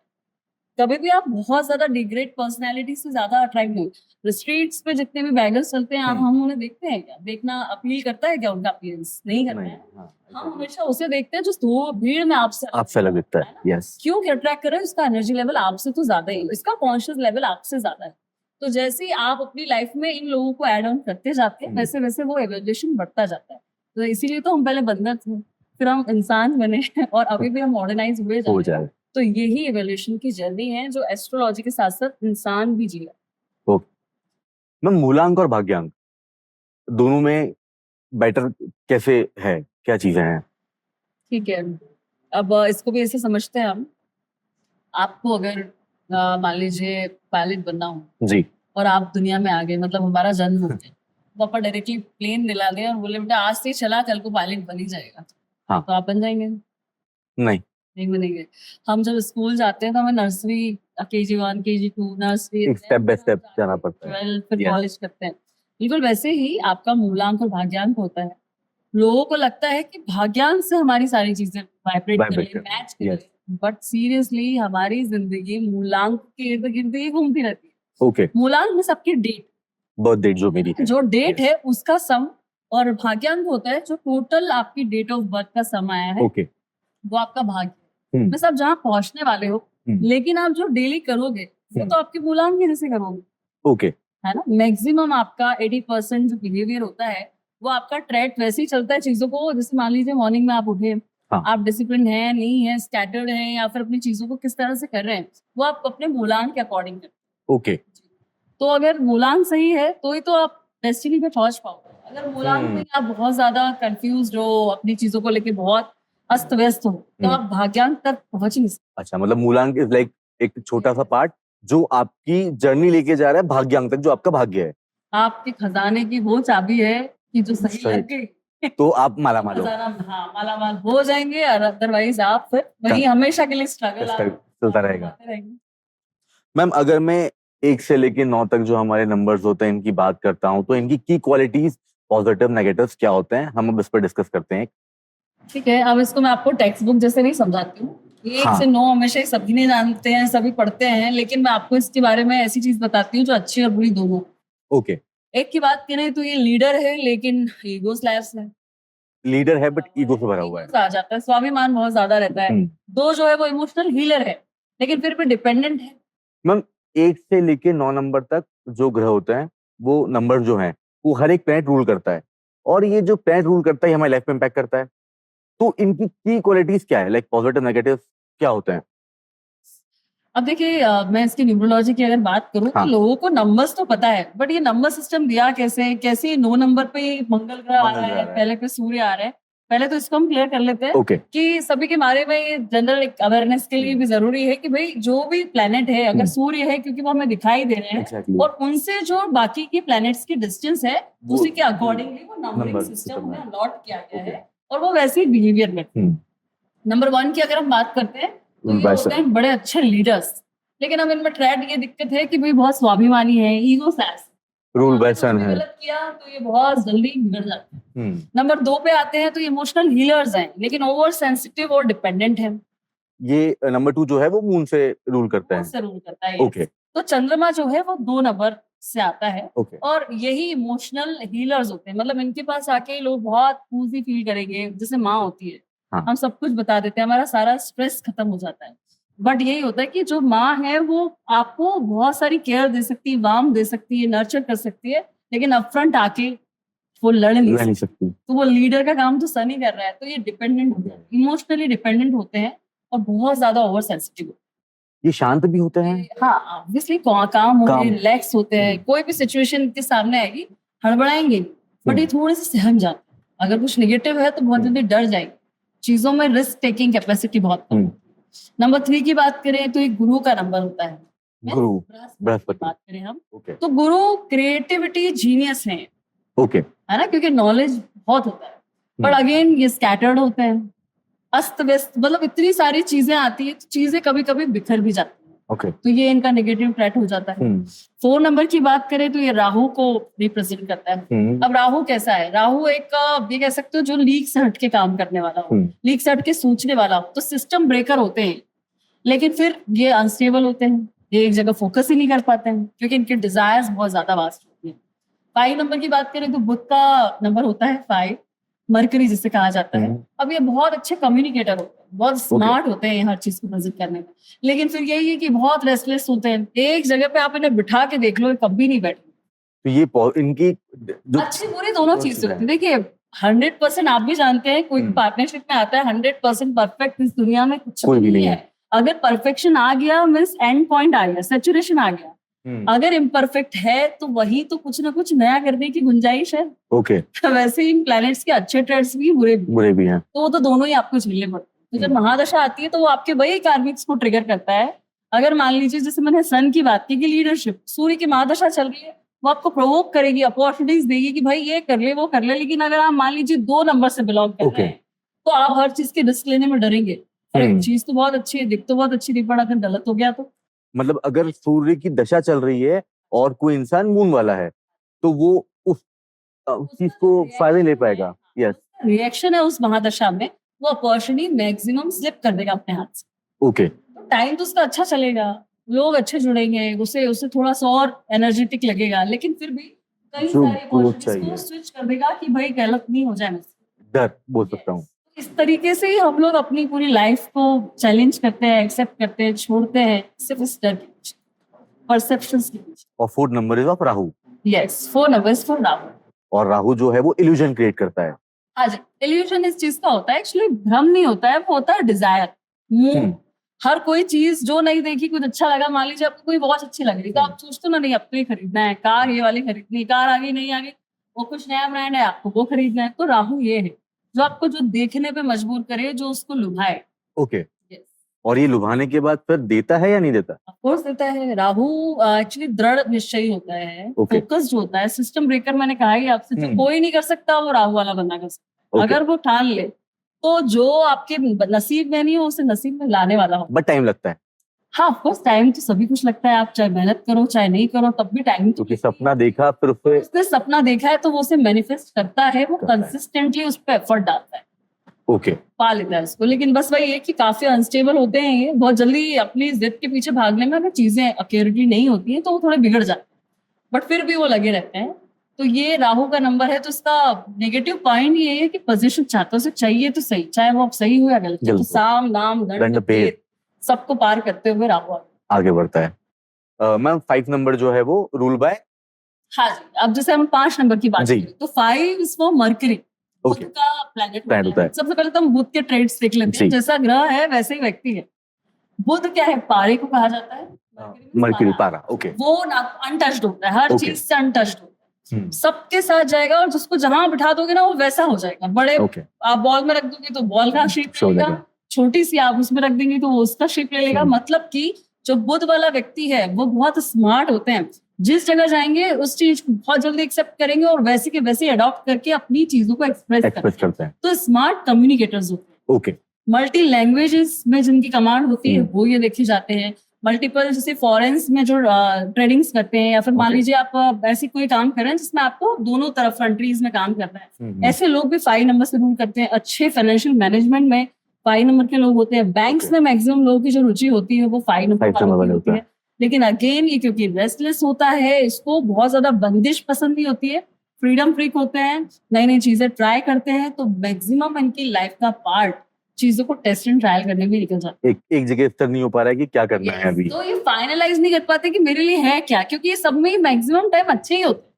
कभी भी आप बहुत ज्यादा डिग्रेड पर्सनैलिटी से ज्यादा अट्रैक्ट नहीं। स्ट्रीट्स पे जितने भी बैगर्स चलते हैं, हम उन्हें देखते हैं क्या? देखना अपील करता है क्या उनका अपीयरेंस? नहीं करता नहीं, है। हाँ, हम हमेशा उसे देखते हैं जो धूप भीड़ में आपसे आपसे अलग दिखता है। यस क्यों अट्रैक्ट कर रहे हैं? उसका एनर्जी लेवल आपसे तो ज्यादा ही है, इसका कॉन्शियस लेवल आपसे ज्यादा है। तो जैसे ही आप अपनी लाइफ में इन लोगों को ऐड ऑन करते जाते हैं, वैसे वैसे वो एवोल्यूशन बढ़ता जाता है। तो इसीलिए तो हम पहले बंदर थे, फिर हम इंसान बने और अभी भी हम मॉडर्नाइज हुए जा हो रहे हैं। जाए। तो यही एवोल्यूशन की जर्नी है जो एस्ट्रोलॉजी के साथ साथ इंसान भी जी रहा है। मैं मूलांक और भाग्यांक दोनों में बेटर कैसे है, क्या चीजें हैं? ठीक है, अब इसको भी ऐसे समझते हैं हम। आपको अगर मान लीजिए पायलट बनना हो जी और आप दुनिया में आ गए, मतलब हमारा जन्म हो गया, तो अपन डायरेक्टली प्लेन दिला दें और बोले बेटा आज से ही चला, कल को पायलट बन ही जाएगा, हाँ। तो आप बन जाएंगे? नहीं नहीं बनेंगे। हम जब स्कूल जाते हैं तो हमें नर्सरी, KG1, KG2, नर्सरी, एक स्टेप बाय स्टेप जाना पड़ता है। 12 फिर Yes. कॉलेज करते हैं। बिल्कुल वैसे ही आपका मूलांक और भाग्यांक होता है। लोगों को लगता है कि भाग्यांश से हमारी सारी चीजें वाइब्रेट कर Vibrate रही कर मैच रही कर हैं, रही, बट सीरियसली हमारी जिंदगी मूलांक के इर्द गिर्द ही घूमती रहती है। ओके, मूलांक में सबकी डेट, बर्थ डेट जो मेरी है, जो डेट Yes. है उसका सम, और भाग्यांक होता है जो टोटल आपकी डेट ऑफ बर्थ का सम आया है, ओके, वो आपका भाग्य है। हम्म, बस आप जहाँ पहुंचने वाले हो, लेकिन आप जो डेली करोगे वो हम्म। तो आपके मूलांक के जैसे करोगे, ओके, है ना। मैक्सिमम आपका 80% जो बिहेवियर होता है वो आपका ट्रैक वैसे ही चलता है चीजों को। जैसे मान लीजिए मॉर्निंग में आप उठे, हाँ। आप डिसिप्लिन है नहीं है, स्कैटर्ड है, या फिर अपनी चीजों को किस तरह से कर रहे हैं, वो आप अपने मूलांक के अकॉर्डिंग करते ओके, हैं। तो अगर मूलांक सही है तो ही तो आप डेस्टिनी पे पहुंच पाओगे। अगर मूलांक में आप बहुत ज्यादा कंफ्यूज हो, अपनी चीजों को लेके बहुत अस्त व्यस्त हो, तो आप भाग्यांक तक पहुंच नहीं सकते। अच्छा, मतलब मूलांक इज लाइक एक छोटा सा पार्ट जो आपकी जर्नी लेके जा रहा है भाग्यांक तक, जो आपका भाग्य है। आपके खजाने की वो चाबी है कि जो सही सही। लग गई तो आप मालामाल हो, खजाना, हाँ, मालामाल हो जाएंगे, और अदरवाइज आप फिर वही हमेशा के लिए स्ट्रगल चलता रहेगा। मैम, अगर मैं 1 से लेके 9 तक जो हमारे नंबर्स होते हैं इनकी बात करता हूँ, तो इनकी की क्वालिटीज, पॉजिटिव नेगेटिव्स क्या होते हैं, हम अब इस पर डिस्कस करते हैं। ठीक है, अब इसको मैं आपको टेक्स्ट बुक जैसे नहीं समझाती हूँ। एक हाँ। से 9 हमेशा ही सभी नहीं जानते हैं, सभी पढ़ते हैं, लेकिन मैं आपको इसके बारे में ऐसी चीज बताती हूँ जो अच्छी और बुरी दोनों। ओके, एक की बात करें तो ये लीडर है, लेकिन ईगो स्लैब्स है, लीडर है बट ईगो से भरा हुआ है। ईगो आ जाता है, स्वाभिमान बहुत ज्यादा रहता है। दो जो है वो इमोशनल हीलर है, लेकिन फिर भी डिपेंडेंट है। मैम, 1 से लेके 9 नंबर तक जो ग्रह होते हैं, वो नंबर जो हैं, वो हर एक प्लैनेट रूल करता है, और ये जो प्लैनेट रूल करता है हमारी लाइफ में इम्पैक्ट करता है। तो इनकी की क्वालिटीज क्या है, लाइक पॉजिटिव नेगेटिव क्या होते हैं? अब देखिए, मैं इसकी न्यूमरोलॉजी की अगर बात करूं हाँ। तो लोगों को नंबर्स तो पता है, बट ये नंबर सिस्टम दिया कैसे है, कैसे 9 नंबर पे मंगल ग्रह आ मंगल रहा ग्रह है, आ रहा है। पहले पे सूर्य आ रहा है। पहले तो इसको हम क्लियर कर लेते हैं ओके, कि सभी के बारे में जनरल अवेयरनेस के लिए भी जरूरी है कि भाई जो भी प्लेनेट है, अगर सूर्य है क्योंकि वो हमें दिखाई दे रहे हैं, एग्जैक्टली, और उनसे जो बाकी के प्लैनेट्स की डिस्टेंस है वो- उसी के अकॉर्डिंगली वो नंबरिंग नंबर सिस्टम system में है। अलॉट किया गया Okay. है, और वो वैसे ही बिहेवियर करते हैं। नंबर 1 की अगर हम बात करते हैं तो ये वैसे। होते हैं बड़े अच्छे लीडर्स, लेकिन अब इनमें ट्रेड ये दिक्कत है कि भाई बहुत स्वाभिमानी है, ईगो सैस, रूल बाय सन है। गलत किया तो ये बहुत जल्दी बिगड़ जाते हैं। नंबर 2 पे आते हैं तो ये इमोशनल हीलर्स हैं, लेकिन ओवर सेंसिटिव और डिपेंडेंट है। ये नंबर 2 जो है वो मून से रूल करता है। से रूल करता है। ओके, तो चंद्रमा जो है वो 2 नंबर से आता है, ओके, और यही इमोशनल हीलर्स होते हैं। मतलब इनके पास आके लोग बहुत कूजी फील करेंगे, जैसे माँ होती है, हाँ। हम सब कुछ बता देते हैं, हमारा सारा स्ट्रेस खत्म हो जाता है। बट यही होता है कि जो माँ है वो आपको बहुत सारी केयर दे सकती है, वार्म दे सकती है, नर्चर कर सकती है, लेकिन अपफ्रंट आके वो लड़ नहीं सकती। तो वो लीडर का काम तो सन ही कर रहा है। तो ये डिपेंडेंट होते हैं, इमोशनली डिपेंडेंट होते हैं, और बहुत ज्यादा ओवर सेंसिटिव। ये शांत भी होते हैं। हाँ, ऑब्वियसली काम होते हैं, काम। रिलैक्स होते हैं, कोई भी सिचुएशन के सामने आएगी हड़बड़ाएंगे, बट ये थोड़े से सहम जाते हैं। अगर कुछ नेगेटिव है तो बहुत जल्दी डर जाएंगे, चीजों में रिस्क टेकिंग कैपेसिटी बहुत कम। नंबर 3 की बात करें तो एक गुरु का नंबर होता है, गुरु, बृहस्पति बात करें हम, ओके, तो गुरु क्रिएटिविटी जीनियस है, ओके, है ना, क्योंकि नॉलेज बहुत होता है, बट अगेन ये स्कैटर्ड होते हैं, अस्त व्यस्त, मतलब इतनी सारी चीजें आती है, तो चीजें कभी कभी बिखर भी जाती है। ओके, तो ये इनका नेगेटिव ट्रैट हो जाता है। 4 नंबर की बात करें तो ये राहु को रिप्रेजेंट करता है। अब राहु कैसा है? राहु एक ये कह सकते हो जो लीक से हट के काम करने वाला हो, लीक से हट के सोचने वाला हो, तो सिस्टम ब्रेकर होते हैं, लेकिन फिर ये अनस्टेबल होते हैं, ये एक जगह फोकस ही नहीं कर पाते हैं, क्योंकि इनके डिजायर्स बहुत ज्यादा वास्ट होती है। 5 नंबर की बात करें तो बुध का नंबर होता है 5, मरकरी जिसे कहा जाता है। अब ये बहुत अच्छे कम्युनिकेटर होते हैं, बहुत स्मार्ट होते हैं हर चीज को प्रेजेंट करने में, लेकिन फिर यही है कि बहुत रेस्टलेस होते हैं। एक जगह पे आप इन्हें बिठा के देख लो, कभी नहीं बैठे। तो ये इनकी जो अच्छी बुरी दोनों चीजें होती है। देखिए 100% आप भी जानते हैं, कोई पार्टनरशिप में आता है 100% परफेक्ट इस दुनिया में कुछ भी नहीं है। अगर परफेक्शन आ गया मींस एंड पॉइंट आ गया, सैचुरेशन आ गया। अगर इम्परफेक्ट है तो वही तो कुछ ना कुछ नया करने की गुंजाइश है। ओके, वैसे इन प्लैनेट्स के अच्छे ट्रेड्स भी बुरे भी हैं, तो वो तो दोनों ही आपको झेलने पड़ते हैं। तो जब महादशा आती है तो वो आपके वही कार्मिक्स को ट्रिगर करता है। अगर मान लीजिए जैसे मैंने सन की बात की कि लीडरशिप, सूर्य की महादशा चल रही है, वो आपको प्रोवोक करेगी, अपॉर्चुनिटीज देगी कि भाई ये कर ले वो कर ले, लेकिन अगर आप मान लीजिए 2 नंबर से बिलोंग कर रहे हैं तो आप हर चीज के रिस्क लेने में डरेंगे। अरे चीज तो बहुत अच्छी है, दिख तो बहुत अच्छी, नहीं पड़ा, अगर गलत हो गया तो। मतलब अगर सूर्य की दशा चल रही है और कोई इंसान मून वाला है तो वो उस चीज को फायदा नहीं ले पाएगा। यस, रिएक्शन है उस महादशा में, वो अपॉर्चुनिटी मैक्सिमम स्लिप कर देगा अपने हाथ से। ओके तो टाइम तो उसका अच्छा चलेगा, लोग अच्छे जुड़ेंगे, उसे उसे थोड़ा सा और एनर्जेटिक लगेगा, लेकिन फिर भी कई जो सारी growth अपॉर्चुनिटीज चाहिए। को स्विच कर देगा कि भाई गलत नहीं हो जाए मुझसे। डर बोल सकता हूँ। इस तरीके से ही हम लोग अपनी पूरी लाइफ को चैलेंज करते हैं, एक्सेप्ट करते हैं, छोड़ते हैं, सिर्फ इस डर के पीछे, परसेप्शंस के पीछे। और 4 number is of Rahu, yes, 4 numbers for Rahu. और राहु जो है वो इल्यूजन क्रिएट करता है। हाँ जी, इल्यूजन इस चीज का होता है, एक्चुअली भ्रम नहीं होता है, वो होता है डिजायर, हम्म। हर कोई चीज जो नहीं देखी, कुछ अच्छा लगा, मान लीजिए आपको कोई वॉच अच्छी लग रही तो आप सोचते हो ना, नहीं आपको ये खरीदना है, कार ये वाली खरीदनी है, कार आ गई नहीं आ गई, वो कुछ नया ब्रांड है आपको वो खरीदना है। तो राहु ये है जो आपको जो देखने पे मजबूर करे, जो उसको लुभाए। ओके, और ये लुभाने के बाद फिर देता है या नहीं देता? ऑफकोर्स देता है। राहु एक्चुअली दृढ़ निश्चयी होता है, Okay. फोकस जो होता है, सिस्टम ब्रेकर मैंने कहा ही आपसे, जो हम्म। कोई नहीं कर सकता वो राहु वाला बंदा कर सकता है। Okay. अगर वो ठान ले तो जो आपके नसीब में नहीं हो उसे नसीब में लाने वाला हो। बट टाइम लगता है, हाँ ऑफकोर्स टाइम तो सभी कुछ लगता है, आप चाहे मेहनत करो चाहे नहीं करो, तब भी टाइम तो क्योंकि सपना देखा फिर उससे। उसने सपना देखा है तो वो उसे मैनिफेस्ट करता है, वो करता है। कंसिस्टेंटली उस पर एफर्ट डालता है, ओके, पा लेता है उसको। लेकिन बस वही है कि काफी अनस्टेबल होते हैं ये, बहुत जल्दी अपनी जिद के पीछे भागने में अगर चीजें एक्यूरेटली नहीं होती हैं तो वो थोड़े बिगड़ जाते हैं, बट फिर भी वो लगे रहते हैं। तो ये राहु का नंबर है, तो इसका नेगेटिव पॉइंट ये है कि पोजीशन चाहता है, उसे चाहिए तो सही, चाहे वो आप सही हो या गलत, गलत तो हो। साम नाम दंड दंड भेद भेद सबको पार करते हुए राहु आगे बढ़ता है। मैम 5 नंबर जो है वो रूल बाय। हाँ जी, अब जैसे हम 5 नंबर की बात जी। करें तो 5 इज फॉर मरकरी, बुध ओके, का प्लैनेट Planet होता है। सबसे पहले तो हम बुध के ट्रेड्स देख लेते हैं, जी। जैसा ग्रह है वैसे ही व्यक्ति है। बुध क्या है, पारे को कहा जाता है, मरकरी पारा। ओके, वो अनटच्ड होता है, हर Okay. चीज से अनटच्ड होता है, सबके साथ जाएगा और जिसको जहां बिठा दोगे ना वो वैसा हो जाएगा। बड़े ओके, आप बॉल में रख दोगे तो बॉल का शेप Show लेगा, देगा। छोटी सी आप उसमें रख देंगे तो वो उसका शेप ले लेगा। मतलब कि जो बुध वाला व्यक्ति है वो बहुत स्मार्ट होते हैं, जिस जगह जाएंगे उस चीज को बहुत जल्दी एक्सेप्ट करेंगे और वैसे के वैसे अडॉप्ट करके अपनी चीजों को एक्सप्रेस एक्सप्रेस करते हैं। करते हैं। तो स्मार्ट कम्युनिकेटर्स होते हैं। ओके, मल्टी लैंग्वेजेस में जिनकी कमांड होती है वो ये देखे जाते हैं। मल्टीपल जैसे फॉरेन्स में जो ट्रेडिंग्स करते हैं, या फिर मान Okay. लीजिए आप ऐसी कोई काम कर रहे हैं जिसमें आपको दोनों तरफ कंट्रीज में काम करना है, ऐसे लोग भी 5 नंबर से रूल करते हैं। अच्छे फाइनेंशियल मैनेजमेंट में 5 नंबर के लोग होते हैं। Banks Okay. में मैक्सिमम लोगों की जो रुचि होती है वो 5 नंबर 5 नंबर वाले होती होता है। लेकिन अगेन ये क्योंकि रेस्टलेस होता है, इसको बहुत ज्यादा बंदिश पसंद नहीं होती है, फ्रीडम फ्रीक होते हैं, नई नई चीजें ट्राई करते हैं, तो मैक्सिमम इनकी लाइफ का पार्ट चीजों को टेस्ट एंड ट्रायल करने में निकल जाता है। एक जगह स्थिर नहीं हो पा रहा है कि क्या करना है अभी। तो ये फाइनलाइज नहीं कर पाते कि मेरे लिए है क्या, क्योंकि ये सब में मैक्सिमम टाइम अच्छे ही होते हैं।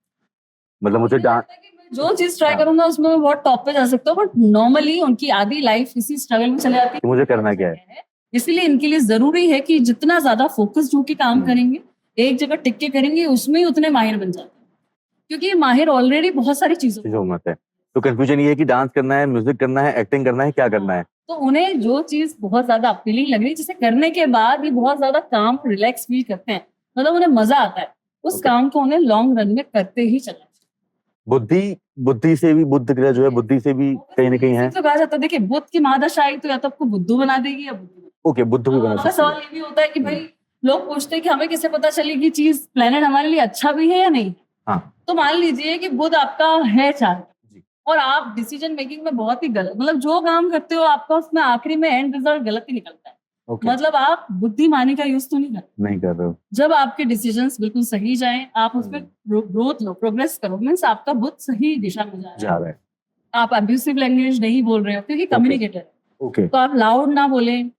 मतलब मुझे मुझे लगता है कि मैं जो चीज ट्राई करूंगा उसमें मैं बहुत टॉप पे जा सकता हूँ, बट नॉर्मली उनकी आधी लाइफ इसी स्ट्रगल में चले जाती है। मुझे करना क्या है। इसलिए इनके लिए जरूरी है कि जितना ज्यादा फोकस जो कि काम करेंगे, एक जगह टिक के करेंगे, उसमें ही उतने माहिर बन जाते हैं, क्योंकि ये माहिर ऑलरेडी बहुत सारी चीजों मत है। तो कंफ्यूजन ये है कि डांस करना है, म्यूजिक करना है, एक्टिंग करना है, क्या करना है। तो उन्हें जो चीज बहुत ज्यादा अपीलिंग लग रही है, जिसे करने के बाद ये बहुत ज्यादा काम रिलैक्स फील करते हैं, मतलब उन्हें मजा आता है उस Okay. काम को उन्हें लॉन्ग रन में करते ही चलना चाहिए। बुद्धि से भी, बुद्ध ग्रह जो है बुद्धि से भी कहीं ना कहीं है। तो कहा जाता है, देखिए बुद्ध की महादशा आई तो या तो आपको बुद्धू बना देगी या बुद्धू। ओके, बुद्ध भी बना आपका सकते सवाल हैं। ये भी होता है कि भाई लोग पूछते हैं कि हमें कैसे पता चलेगी चीज प्लेनेट हमारे लिए अच्छा भी है या नहीं। हाँ। तो मान लीजिए कि बुध आपका है चार्ट जी। और आप डिसीजन मेकिंग में बहुत ही गलत, मतलब जो काम करते हो आपका उसमें आखिरी में एंड रिजल्ट गलत ही निकलता है। ओके, मतलब आप बुद्धिमानी का यूज तो नहीं करते। नहीं कर रहे हो। जब आपके डिसीजंस बिल्कुल सही जाएं, आप उसमें ग्रोथ लो, प्रोग्रेस करो, मीन्स आपका बुद्ध सही दिशा में जा जा रहा है। रहा है। आप अब्यूसिव लैंग्वेज नहीं बोल रहे हो क्योंकि कम्युनिकेटर है, ओके, तो आप लाउड ना बोलें,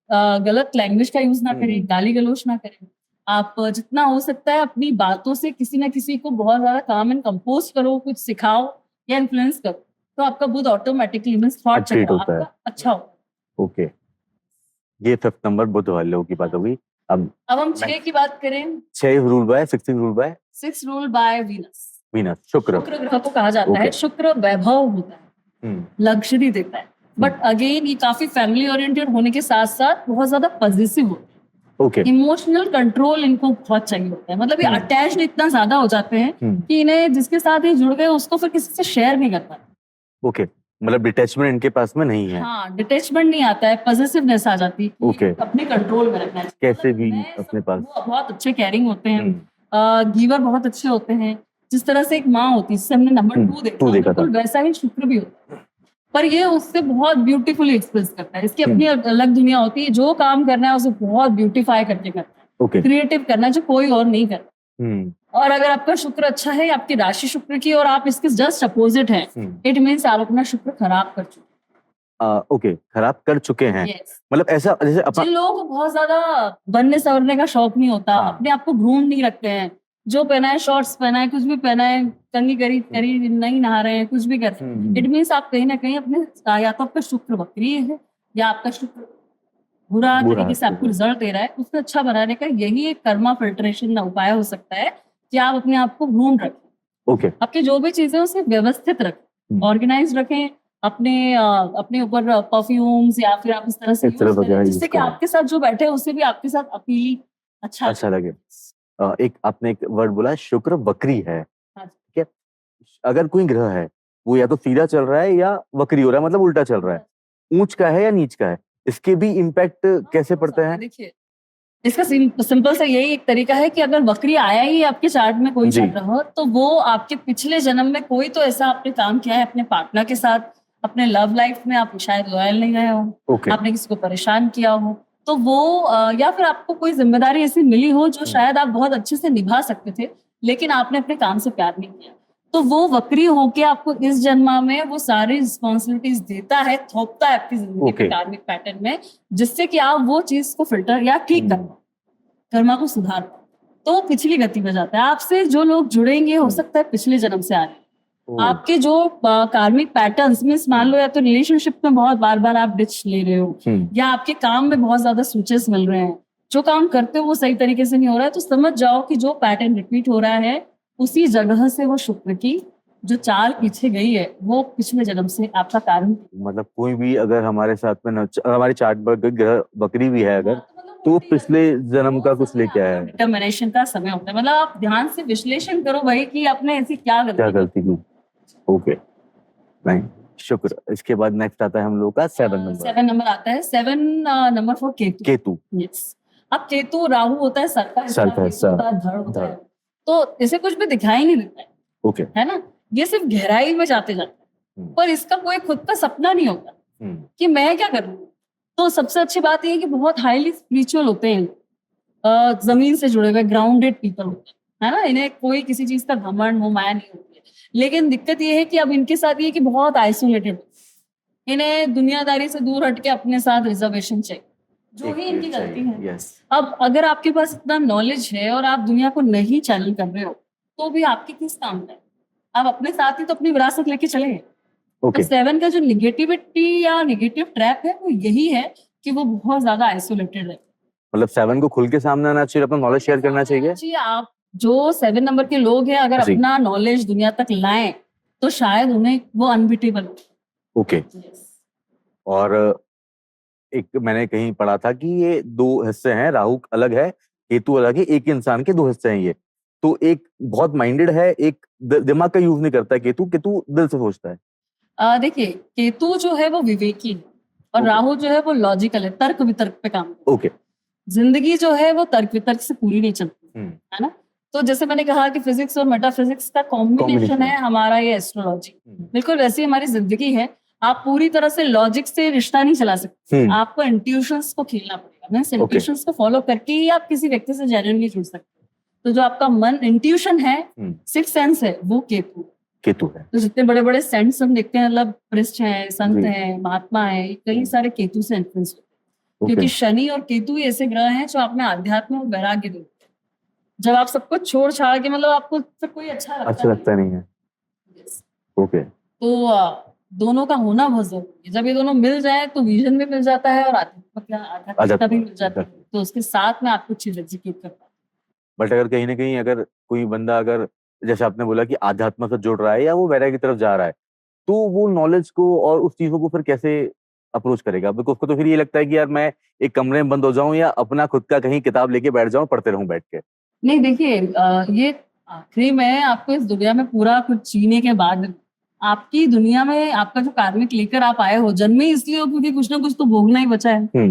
गलत लैंग्वेज का यूज ना करें, हम्म। गाली गलौज ना करें। आप जितना हो सकता है अपनी बातों से किसी ना किसी को बहुत ज्यादा काम एंड कंपोज करो, कुछ सिखाओ या इन्फ्लुएंस करो, तो आपका Buddha automatically means thought Accurate चलेगा होता है। आपका अच्छा हो। ओके, ये 5th नंबर बुद्ध वाले लोगों की बात होगी। अब हम 6 की बात करें। 6 rule by 16 rule by 6 rule by Venus, Venus, शुक्र। शुक्र ग्रह को कहा जाता है। Okay. शुक्र वैभव होता है, लग्जरी देता है, बट अगेन ये काफी फैमिली ओरिएंटेड होने के साथ साथ बहुत ज्यादा पॉजिटिव होते हैं। ओके, इमोशनल कंट्रोल इनको बहुत चाहिए होता है, मतलब ये अटैच्ड इतना ज्यादा हो जाते हैं कि इन्हें जिसके साथ ये जुड़ गए उसको फिर किसी से शेयर नहीं कर पाते। ओके, मतलब डिटैचमेंट इनके पास में नहीं है। हाँ, डिटैचमेंट नहीं आता है, पॉजिटिवनेस आ जाती है। Okay. अपने कंट्रोल में रखना है, कैसे भी मैं अपने सब- पास। वो बहुत अच्छे केयरिंग होते हैं, गीवर बहुत अच्छे होते हैं। जिस तरह से एक माँ होती है जिससे हमने नंबर 2 2 देखा था। बिल्कुल वैसा ही शुक्र भी होता है। पर ये उससे बहुत ब्यूटीफुली एक्सप्रेस करता है। इसकी अपनी अलग दुनिया होती है, जो काम करना है उसे बहुत ब्यूटीफाई करके करता है, ओके क्रिएटिव करना है, जो कोई और नहीं करता। हम्म और अगर आपका शुक्र अच्छा है, आपकी राशि शुक्र की, और आप इसके जस्ट अपोजिट है, इट मीन्स आप अपना शुक्र खराब कर चुके ओके खराब कर चुके हैं। हैं। Yes. मतलब ऐसा जैसे अपना जिन लोगों को बहुत ज्यादा बनने संवरने का शौक नहीं होता, हाँ। अपने आप को ग्रूम नहीं रखते हैं, जो पहना है शॉर्ट्स पहना है, कुछ भी पहना है, कंघी करी करी नहीं नहा रहे हैं, कुछ भी कर रहे हैं, इट मीन्स आप कहीं ना कहीं अपने, या तो आपका शुक्र वक्री है या आपका शुक्र बुरा बुरा तरीके से आपको रिजल्ट दे रहा है। उससे अच्छा बनाने का यही एक कर्मा फिल्ट्रेशन का उपाय हो सकता है कि आप अपने आप को ग्रूम रखें, ओके आपकी जो भी चीजें उसे व्यवस्थित रखें, ऑर्गेनाइज रखें, अपने ऊपर परफ्यूम्स या फिर आप इस तरह से इस तरह use करें, वगैरह जिससे use कि करें। आपके साथ जो बैठे हैं उससे भी आपके साथ अपील अच्छा अच्छा लगे। एक आपने एक वर्ड बोला शुक्र वक्री है, हाँ। ठीक है। अगर कोई ग्रह है वो या तो सीधा चल रहा है या वक्री हो रहा है, मतलब उल्टा चल रहा है, ऊंच का है या नीच का है, इसके भी इम्पैक्ट कैसे पड़ता है? देखिए, इसका सिंपल सा यही एक तरीका है कि अगर वक्री आया ही आपके चार्ट में कोई जी। चल रहा हो, तो वो आपके पिछले जन्म में कोई तो ऐसा आपने काम किया है अपने पार्टनर के साथ, अपने लव लाइफ में आप शायद लॉयल नहीं रहे हो, ओके आपने किसी को परेशान किया हो, तो वो या फिर आपको कोई जिम्मेदारी ऐसी मिली हो जो शायद आप बहुत अच्छे से निभा सकते थे, लेकिन आपने अपने काम से प्यार नहीं किया, तो वो वक्री होके आपको इस जन्मा में वो सारी रिस्पॉन्सिबिलिटीज देता है, थोपता है आपकी जिंदगी के Okay. कार्मिक पैटर्न में, जिससे कि आप वो चीज को फिल्टर या ठीक कर पाओ, कर्मा को सुधार पाओ, तो वो पिछली गति में जाता है। आपसे जो लोग जुड़ेंगे हो सकता है पिछले जन्म से आ रहे हैं। आपके जो कार्मिक पैटर्न्स मींस मान लो या तो रिलेशनशिप में बहुत बार बार आप डिच ले रहे हो, या आपके काम में बहुत ज्यादा स्विचेस मिल रहे हैं, जो काम करते हो वो सही तरीके से नहीं हो रहा है, तो समझ जाओ कि जो पैटर्न रिपीट हो रहा है उसी जगह से वो शुक्र की जो चाल पीछे गई है वो पिछले जन्म से आपका कारण। मतलब कोई भी अगर हमारे साथ में हमारे चार्ट पर ग्रह वक्री भी है अगर, तो पिछले जन्म का कुछ लेके आया है, डिटर्मिनेशन का समय होता है। मतलब आप ध्यान से विश्लेषण करो भाई कि आपने ऐसी क्या गलती की। ओके नहीं शुक्र। इसके बाद नेक्स्ट आता है हम लोग का 7 नंबर। 7 नंबर आता है। 7 number for Ketu. Ketu. Yes. अब केतु राहु होता है सर का हिस्सा, सर का हिस्सा, केतु होता है धड़ होता है, तो इसे कुछ भी दिखाई नहीं देता है, ओके है ना, ये सिर्फ गहराई में जाते जाते हैं, पर इसका कोई खुद का सपना नहीं होता कि मैं क्या करूं। तो सबसे अच्छी बात यह है कि बहुत हाईली स्पिरिचुअल होते हैं, जमीन से जुड़े हुए ग्राउंडेड पीपल होते हैं, है ना, इन्हें कोई किसी चीज का घमंड वो माया नहीं होती है। लेकिन दिक्कत ये है कि अब इनके साथ ये है कि बहुत आइसोलेटेड, इन्हें दुनियादारी से दूर हटके अपने साथ रिजर्वेशन चाहिए, जो ही इनकी गलती है। यस। अब अगर आपके पास इतना नॉलेज है और आप दुनिया को नहीं चैनल कर रहे हो, तो भी आपकी किस काम का है? आप अपने साथ ही तो अपनी विरासत लेके चले। ओके तो 7 का जो निगेटिविटी या निगेटिव ट्रैप है वो यही है कि वो बहुत ज्यादा आइसोलेटेड है। मतलब 7 को खुल के सामने आना चाहिए, अपना नॉलेज शेयर करना चाहिए। जी, आप जो 7 नंबर के लोग हैं अगर जी। अपना नॉलेज दुनिया तक लाएं तो शायद उन्हें वो अनबीटेबल। ओके। और एक मैंने कहीं पढ़ा था कि ये 2 हिस्से हैं, राहु अलग है केतु अलग है, एक इंसान के 2 हिस्से हैं ये। तो एक बहुत माइंडेड है, एक दिमाग का यूज नहीं करता है केतु, केतु दिल से सोचता है। देखिए, केतु जो है वो विवेकी है और राहु जो है वो लॉजिकल है, तर्क वितर्क पे काम करता है। ओके। जिंदगी जो है वो तर्क वितर्क से पूरी नहीं चलती, हम्म। है ना। तो जैसे मैंने कहा कि फिजिक्स और मेटाफिजिक्स का कॉम्बिनेशन है हमारा ये एस्ट्रोलॉजी, बिल्कुल वैसी हमारी जिंदगी है। आप पूरी तरह से लॉजिक से रिश्ता नहीं चला सकते, आपको इंट्यूशंस को खेलना पड़ेगा। मींस इंट्यूशंस को फॉलो करके ही आप किसी व्यक्ति से जेन्युइनली जुड़ सकते हैं। तो जो आपका मन इंट्यूशन है, सिक्स सेंस है, वो केतु है। तो जितने बड़े बड़े सेंट्स हम देखते हैं, मतलब प्रिस्ट है, संत है, महात्मा है, कई सारे केतु से इन्फ्लुएंस होते हैं, क्योंकि शनि और केतु ऐसे ग्रह हैं जो आपने आध्यात्म और वैराग्य देते हैं। जब आप सब कुछ छोड़ छाड़ के, मतलब आपको फिर कोई अच्छा लगता नहीं है। ओके। तो दोनों का होना बहुत जरूरी है। जब ये दोनों मिल जाए तो विजन भी मिल जाता है और आध्यात्मिकता भी मिल जाती है, तो उसके साथ में आप कुछ चीज एग्जीक्यूट कर पाते हैं। बट अगर कहीं ना कहीं अगर कोई बंदा अगर जैसे आपने बोला कि आध्यात्म से जुड़ रहा है या वो वैराग्य की तरफ जा रहा है, तो वो नॉलेज को और उस चीजों को फिर कैसे अप्रोच करेगा? बिकॉज उसको तो फिर ये लगता है कि यार मैं एक कमरे में बंद हो जाऊं या अपना खुद का कहीं किताब लेके बैठ जाऊं, पढ़ते रहूं बैठ के। नहीं, देखिए, ये आखिरी में आपको इस दुनिया में पूरा कुछ जीने के बाद आपकी दुनिया में आपका जो कार्मिक लेकर आप आए हो, जन्मे इसलिए हो क्योंकि कुछ ना कुछ तो भोगना ही बचा है।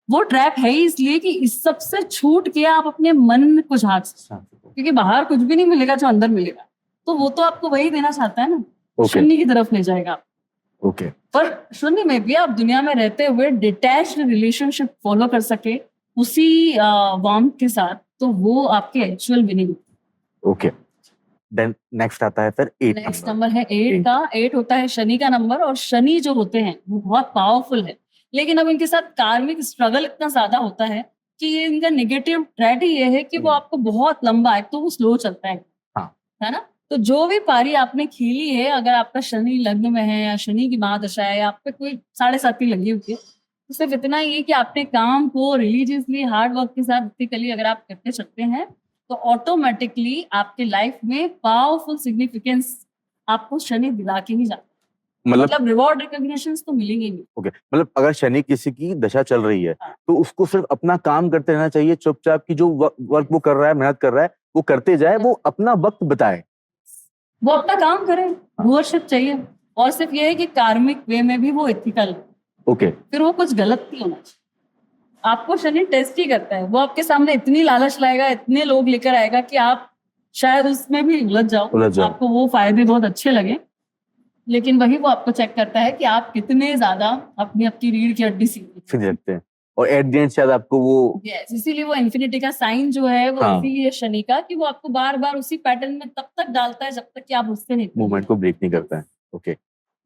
वो ट्रैप है ही इसलिए कि इस सब से छूट के आप अपने मन को झांक सकते, क्योंकि बाहर कुछ भी नहीं मिलेगा जो अंदर मिलेगा, तो वो तो आपको वही देना चाहता है ना, शून्य की तरफ ले जाएगा। ओके। पर शून्य में भी आप दुनिया में रहते हुए डिटैच्ड रिलेशनशिप फॉलो कर सके उसी वार्म के साथ, तो वो आपके actual winning. Okay, then next आता है फिर 8 नेक्स्ट नंबर। नंबर है 8 का। 8 होता है शनि का नंबर, और शनि जो होते हैं वो बहुत पावरफुल है, लेकिन अब इनके साथ कार्मिक स्ट्रगल इतना ज्यादा होता है कि ये इनका नेगेटिव ट्रेड ही ये है कि वो आपको बहुत लंबा, एक तो वो स्लो चलता है, हाँ। है ना। तो जो भी पारी आपने खेली है, अगर आपका शनि लग्न में है या शनि की महादशा है या आप पे कोई 7.5 लगी हुई है, तो सिर्फ इतना ही है कि आपने काम को रिलीजियसली हार्ड वर्क के साथ इथिकली अगर आप करते चलते हैं, तो ऑटोमेटिकली आपके लाइफ में पावरफुल सिग्निफिकेंस आपको शनि दिला के ही जाता है। मतलब रिवॉर्ड रिकॉग्निशन तो मिलेंगे ही नहीं। ओके, मतलब अगर शनि किसी की दशा चल रही है हाँ। तो उसको सिर्फ अपना काम करते रहना चाहिए, चुपचाप की जो वर्क वो कर रहा है, मेहनत कर रहा है, वो करते जाए, वो अपना वक्त बताए, वो अपना काम करे, व्यूअरशिप चाहिए, और सिर्फ ये है कि कार्मिक वे में भी वो एथिकल है, ओके। फिर वो कुछ गलत नहीं होना चाहिए। आपको शनि टेस्ट ही करता है, वो आपके सामने इतनी लालच लाएगा, इतने लोग लेकर आएगा कि आप शायद उसमें भी उलझ जाओ, आपको वो फायदे बहुत अच्छे लगे, लेकिन वही वो आपको चेक करता है कि आप कितने ज्यादा अपनी रीढ़ की हड्डी सीधी रखते हैं, और एट द एंड शायद आपको वो yes, इसीलिए वो इन्फिनिटी का साइन जो है वो हाँ। इसी है शनि का, कि वो आपको बार बार उसी पैटर्न में तब तक डालता है जब तक कि आप उससे नहीं मूवमेंट को ब्रेक नहीं करता है। Okay,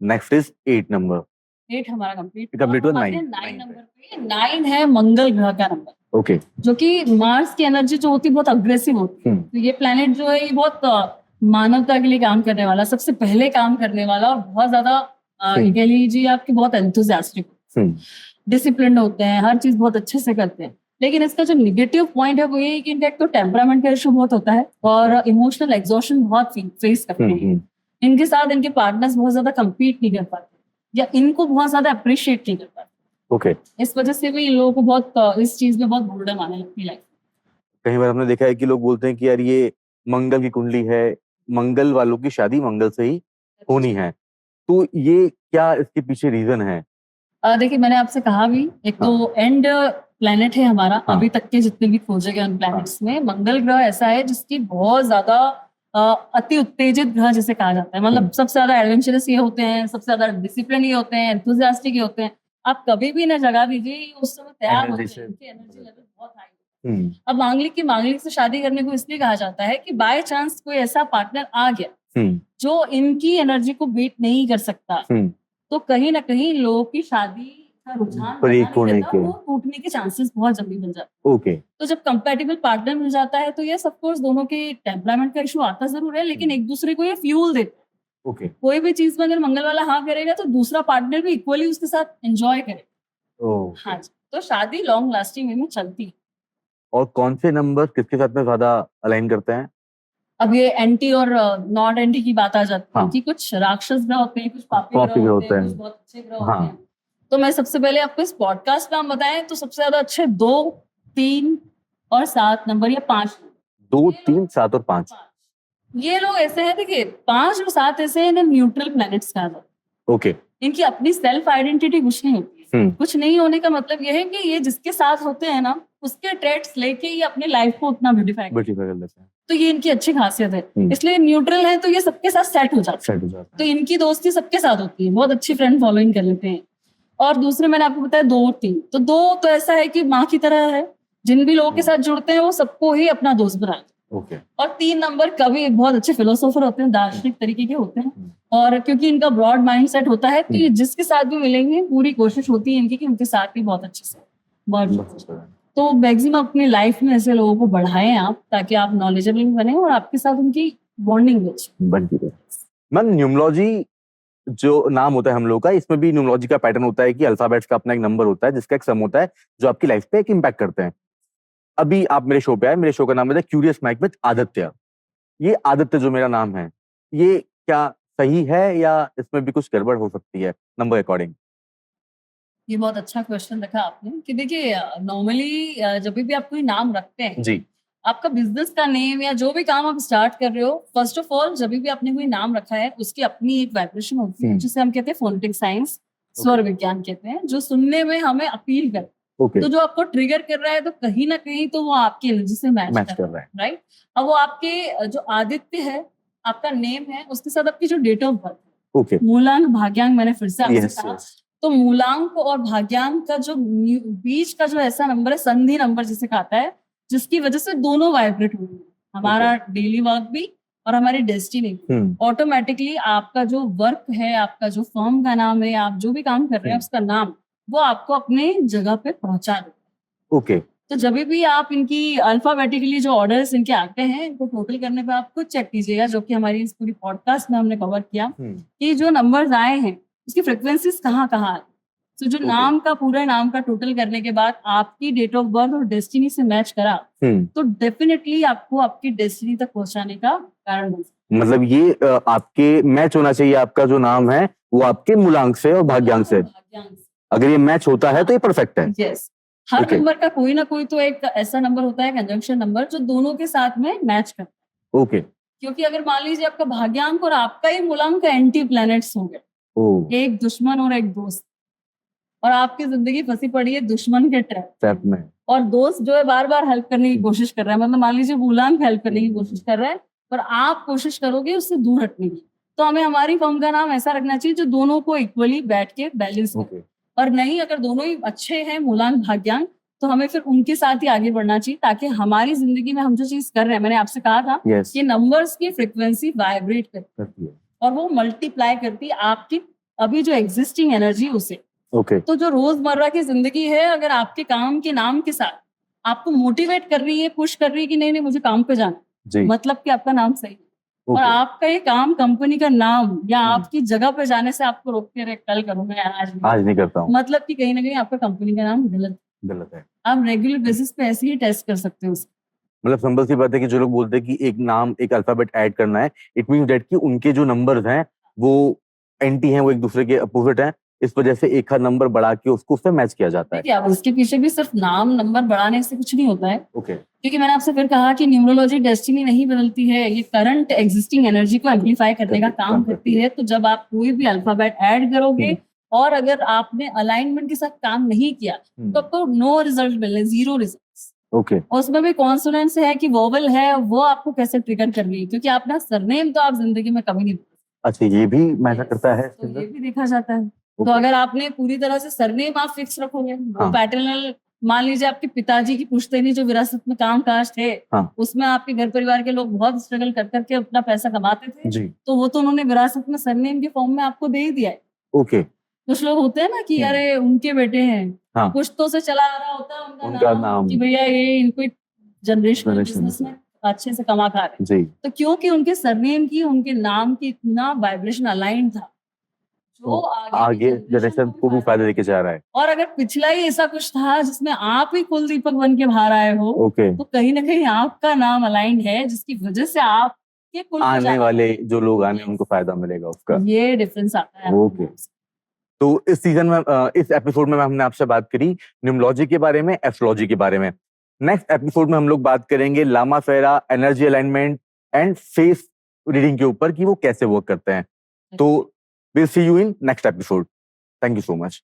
next is 8 number. 8 हमारा कंप्लीट Complete हुआ, 9 9 नंबर पे 9 है मंगल ग्रह का नंबर, ओके। जो कि मार्स की एनर्जी जो होती है बहुत अग्रेसिव होती है। तो ये प्लेनेट जो है ये बहुत मानवता के लिए काम करने वाला, सबसे पहले काम करने वाला, और बहुत ज्यादा कह लीजिए आपकी बहुत एंथुसियास्टिक, डिसिप्लिन होते हैं, हर चीज बहुत अच्छे से करते हैं। लेकिन इसका जो निगेटिव पॉइंट है वो ये है कि इनका एक तो टेम्परामेंट का इशू बहुत होता है, और इमोशनल एग्जॉशन बहुत फेस करते हैं। इनके साथ इनके पार्टनर्स बहुत ज्यादा compete नहीं कर पाते, या इनको बहुत ज्यादा अप्रिशिएट नहीं कर पाते। ओके, इस वजह से भी इन लोगों को बहुत इस चीज में बहुत बोर्डम आने लगती है लाइफ। कई बार हमने देखा है कि लोग बोलते हैं कि यार ये मंगल की कुंडली है, मंगल वालों की शादी मंगल से ही होनी है, तो ये क्या इसके पीछे रीजन है? देखिए मैंने आपसे कहा भी, एक तो एंड प्लेनेट है हमारा, अभी तक के जितने भी खोजे गए उन प्लैनेट्स में मंगल ग्रह ऐसा है जिसकी बहुत ज्यादा अति उत्तेजित ग्रह जिसे कहा जाता है। मतलब सबसे ज्यादा एडवेंचरस ये होते हैं, सबसे ज्यादा डिसिप्लिन ये होते हैं, एंथुसियास्टिक ये होते हैं। आप कभी भी इन्हें जगा दीजिए, ये उस समय तैयार होते हैं, इनकी एनर्जी लेवल बहुत हाई। अब मांगलिक से शादी करने को इसलिए कहा जाता है कि बाय चांस कोई ऐसा पार्टनर आ गया जो इनकी एनर्जी को बीट नहीं कर सकता, तो कहीं ना कहीं लोगों की शादी का रुझान वो टूटने के चांसेस बहुत जल्दी बन जाते हैं। ओके, तो जब कंपैटिबल पार्टनर मिल जाता है तो ये ऑफ कोर्स दोनों के टेम्परामेंट का इशू आता जरूर है, लेकिन एक दूसरे को ये फ्यूल देते हैं। ओके, कोई भी चीज में अगर मंगल वाला हाँ करेगा तो दूसरा पार्टनर भी इक्वली उसके साथ एंजॉय करेगा। हाँ जी, तो शादी लॉन्ग लास्टिंग वे में चलती है। और कौन से नंबर किसके साथ में ज्यादा अलाइन करते हैं? अब ये एंटी और नॉट एंटी की बात आ जाती है हाँ। कि कुछ राक्षस ग्रह होते हैं, कुछ पापी ग्रह होते हैं, कुछ बहुत अच्छे ग्रह होते हैं। तो मैं सबसे पहले आपको इस पॉडकास्ट में हम बताएं तो सबसे ज्यादा अच्छे 2, 3 और 7 नंबर, या 5 2, 3, 7 और 5 ये लोग ऐसे हैं। देखिए 5 और 7 ऐसे हैं न्यूट्रल प्लैनेट्स कहा जाता है। ओके, इनकी अपनी सेल्फ आइडेंटिटी कुछ नहीं होती है। कुछ नहीं होने का मतलब यह है कि ये जिसके साथ होते हैं ना, उसके ट्रेट्स लेके ये अपनी लाइफ को उतना ब्यूटीफाई कर लेते हैं। तो ये इनकी अच्छी खासियत है। इसलिए न्यूट्रल है तो ये सबके साथ सेट हो जाते हैं। तो इनकी दोस्ती सबके साथ होती है, बहुत अच्छी फ्रेंड फॉलोइंग कर लेते हैं। और दूसरे मैंने आपको बताया 2 और 3, तो 2 तो ऐसा है कि माँ की तरह है, जिन भी लोगों के साथ जुड़ते हैं वो सबको ही अपना दोस्त बनाते हैं। ओके, और 3 नंबर कवि बहुत अच्छे फिलोसोफर होते हैं, दार्शनिक तरीके के होते हैं, और क्योंकि इनका ब्रॉड माइंडसेट होता है तो ये जिसके साथ भी मिलेंगे पूरी कोशिश होती है इनकी कि उनके साथ भी बहुत अच्छे से तो मैक्सिमम अपनी लाइफ में ऐसे लोगों को बढ़ाएं आप, ताकि आप नॉलेजेबल बने और आपके साथ उनकी बॉन्डिंग बनती रहे। मैम न्यूमरोलॉजी जो नाम होता है हम लोग का, इसमें भी न्यूमरोलॉजी का पैटर्न होता है कि अल्फाबेट्स का अपना एक नंबर होता है जिसका एक सम होता है जो आपकी लाइफ पे एक इम्पैक्ट करते हैं। अभी आप मेरे शो पे आए, मेरे शो का नाम है क्यूरियस माइक विद आदित्य। ये आदित्य जो मेरा नाम है, ये क्या सही है या इसमें भी कुछ गड़बड़ हो सकती है नंबर अकॉर्डिंग? ये बहुत अच्छा क्वेश्चन रखा आपने कि देखिए नॉर्मली जब भी आप कोई नाम रखते हैं जी, आपका बिजनेस का नेम या जो भी काम आप स्टार्ट कर रहे हो, फर्स्ट ऑफ ऑल जब भी आपने कोई नाम रखा है उसकी अपनी एक वाइब्रेशन होती है जिसे हम कहते हैं फोनेटिक साइंस, स्वर विज्ञान कहते हैं, जो सुनने में हमें अपील करता है। तो जो आपको ट्रिगर कर रहा है तो कहीं ना कहीं तो वो आपकी एनर्जी से मैच कर रहा है, राइट। अब वो आपके जो आदित्य है आपका नेम है, उसके साथ आपकी जो डेट ऑफ बर्थ है, ओके मूलांक भाग्यांक मैंने फिर से आपसे यस कहा। यस तो मूलांक और भाग्यांक का जो बीच का जो ऐसा नंबर है, संधि नंबर जिसे कहता है, जिसकी वजह से दोनों वाइब्रेट हो रहे हैं, हमारा डेली वर्क भी और हमारी डेस्टिनी भी। ऑटोमेटिकली आपका जो वर्क है, आपका जो फर्म का नाम है, आप जो भी काम कर रहे हैं उसका नाम, वो आपको अपने जगह पे पहुंचा देगा। ओके तो जब भी आप इनकी अल्फाबेटिकली जो ऑर्डर्स इनके आते हैं, इनको टोटल करने पे आप खुद चेक कीजिएगा, जो कि हमारी इस पूरी पॉडकास्ट में हमने कवर किया कि जो नंबर्स आए हैं उसकी फ्रिक्वेंसीज कहाँ कहाँ है। तो जो नाम का पूरे नाम का टोटल करने के बाद आपकी डेट ऑफ बर्थ और डेस्टिनी से मैच करा, तो डेफिनेटली आपको आपकी डेस्टिनी तक पहुंचाने का कारण बन सकता मतलब ये आपके मैच होना चाहिए, आपका जो नाम है वो आपके मूलांक से और भाग्यांक से, भाग्यांक से। अगर ये मैच होता है तो ये परफेक्ट है। यस, हर Okay. नंबर का कोई ना कोई तो एक ऐसा नंबर होता है, कंजंक्शन नंबर, जो दोनों के साथ में मैच करता है। ओके क्योंकि अगर मान लीजिए आपका भाग्यांक और आपका ही मूलांक एंटी प्लैनेट्स हो गए, ओ एक दुश्मन और एक दोस्त, और आपकी जिंदगी फंसी पड़ी है दुश्मन के ट्रैप स्टेप में और दोस्त जो है बार बार हेल्प करने की कोशिश कर रहा है, मतलब मान लीजिए मूलांक हेल्प करने की कोशिश कर रहा है पर आप कोशिश करोगे उससे दूर हटने की। तो हमें हमारी फर्म का नाम ऐसा रखना चाहिए जो दोनों को इक्वली बैठ के बैलेंस करे। ओके और नहीं, अगर दोनों ही अच्छे हैं मूलांक भाग्यांक, तो हमें फिर उनके साथ ही आगे बढ़ना चाहिए, ताकि हमारी जिंदगी में हम जो चीज कर रहे हैं, मैंने आपसे कहा था यस कि नंबर्स की फ्रिक्वेंसी वाइब्रेट करती करती है है और वो मल्टीप्लाई करती है आपकी अभी जो एग्जिस्टिंग एनर्जी उसे। ओके तो जो रोजमर्रा की जिंदगी है, अगर आपके काम के नाम के साथ आपको मोटिवेट कर रही है, पुश कर रही है कि नहीं नहीं मुझे काम पे जाना, जी मतलब कि आपका नाम सही है। और ओके आपका ये काम कंपनी का नाम या आपकी जगह पे जाने से आपको रोक के कल करूंगा या आज नहीं, आज नहीं करता हूँ, मतलब कि कहीं ना कहीं आपका कंपनी का नाम गलत है। गलत है। आप रेगुलर बेसिस पे ऐसे ही टेस्ट कर सकते हो उसको। मतलब सिंपल सी बात है कि जो लोग बोलते हैं कि एक नाम एक अल्फाबेट ऐड करना है, इट मींस दैट कि उनके जो नंबर्स हैं वो एंटी हैं, वो एक दूसरे के अपोजिट हैं, इस वजह से एक हर नंबर बढ़ा के उसको उससे मैच किया जाता है। देखिए, अब उसके पीछे भी सिर्फ नाम नंबर बढ़ाने से कुछ नहीं होता है, ओके क्योंकि मैंने आपसे फिर कहा कि न्यूमरोलॉजी डेस्टिनी नहीं बदलती है, ये करंट एग्जिस्टिंग एनर्जी को एम्पलीफाई करने का काम करती है। तो जब आप कोई भी अल्फाबेट ऐड करोगे और अगर आपने अलाइनमेंट के साथ काम नहीं किया तो आपको नो रिजल्ट मिलने, जीरो रिजल्ट। ओके उसमें भी कॉन्सोनेंस है कि वोवल है, वो आपको कैसे ट्रिगर कर रही है, क्योंकि अपना सरनेम तो आप जिंदगी में कभी नहीं। अच्छा, ये भी मैटर करता है तो ये भी देखा जाता है। तो Okay. अगर आपने पूरी तरह से सरनेम आप फिक्स रखोगे, वो हाँ। पैटर्नल, मान लीजिए आपके पिताजी की पुश्तैनी जो विरासत में काम काज थे, हाँ। उसमें आपके घर परिवार के लोग बहुत स्ट्रगल कर करके अपना पैसा कमाते थे, जी तो वो तो उन्होंने विरासत में सरनेम के फॉर्म में आपको दे ही दिया है। ओके कुछ लोग होते हैं ना कि अरे उनके बेटे हैं, हाँ। पुश्तों से चला आ रहा होता है उनका उनका नाम। कि भैया ये इनको जनरेशनल Generation बिजनेस में अच्छे से कमा खा रहे हैं। जी तो क्योंकि उनके सरनेम की, उनके नाम की इतना वाइब्रेशन अलाइन था, जो आगे जनरेशन को भी फायदा देके जा रहा है। और अगर पिछला ही ऐसा कुछ था जिसमें आप ही कुल दीपक बन के बाहर आए हो, ओके तो कहीं ना कहीं आपका नाम अलाइन है, जिसकी वजह से आप के कुल आने वाले जो लोग आने उनको फायदा मिलेगा उसका। ये डिफरेंस आता है। ओके। तो इस सीजन में इस एपिसोड में हमने आपसे बात करी न्यूमरोलॉजी के बारे में, एस्ट्रोलॉजी के बारे में। नेक्स्ट एपिसोड में हम लोग बात करेंगे लामा फेरा, energy alignment and face reading के ऊपर कि वो कैसे वर्क करते हैं। तो will see you in next episode. Thank you so much.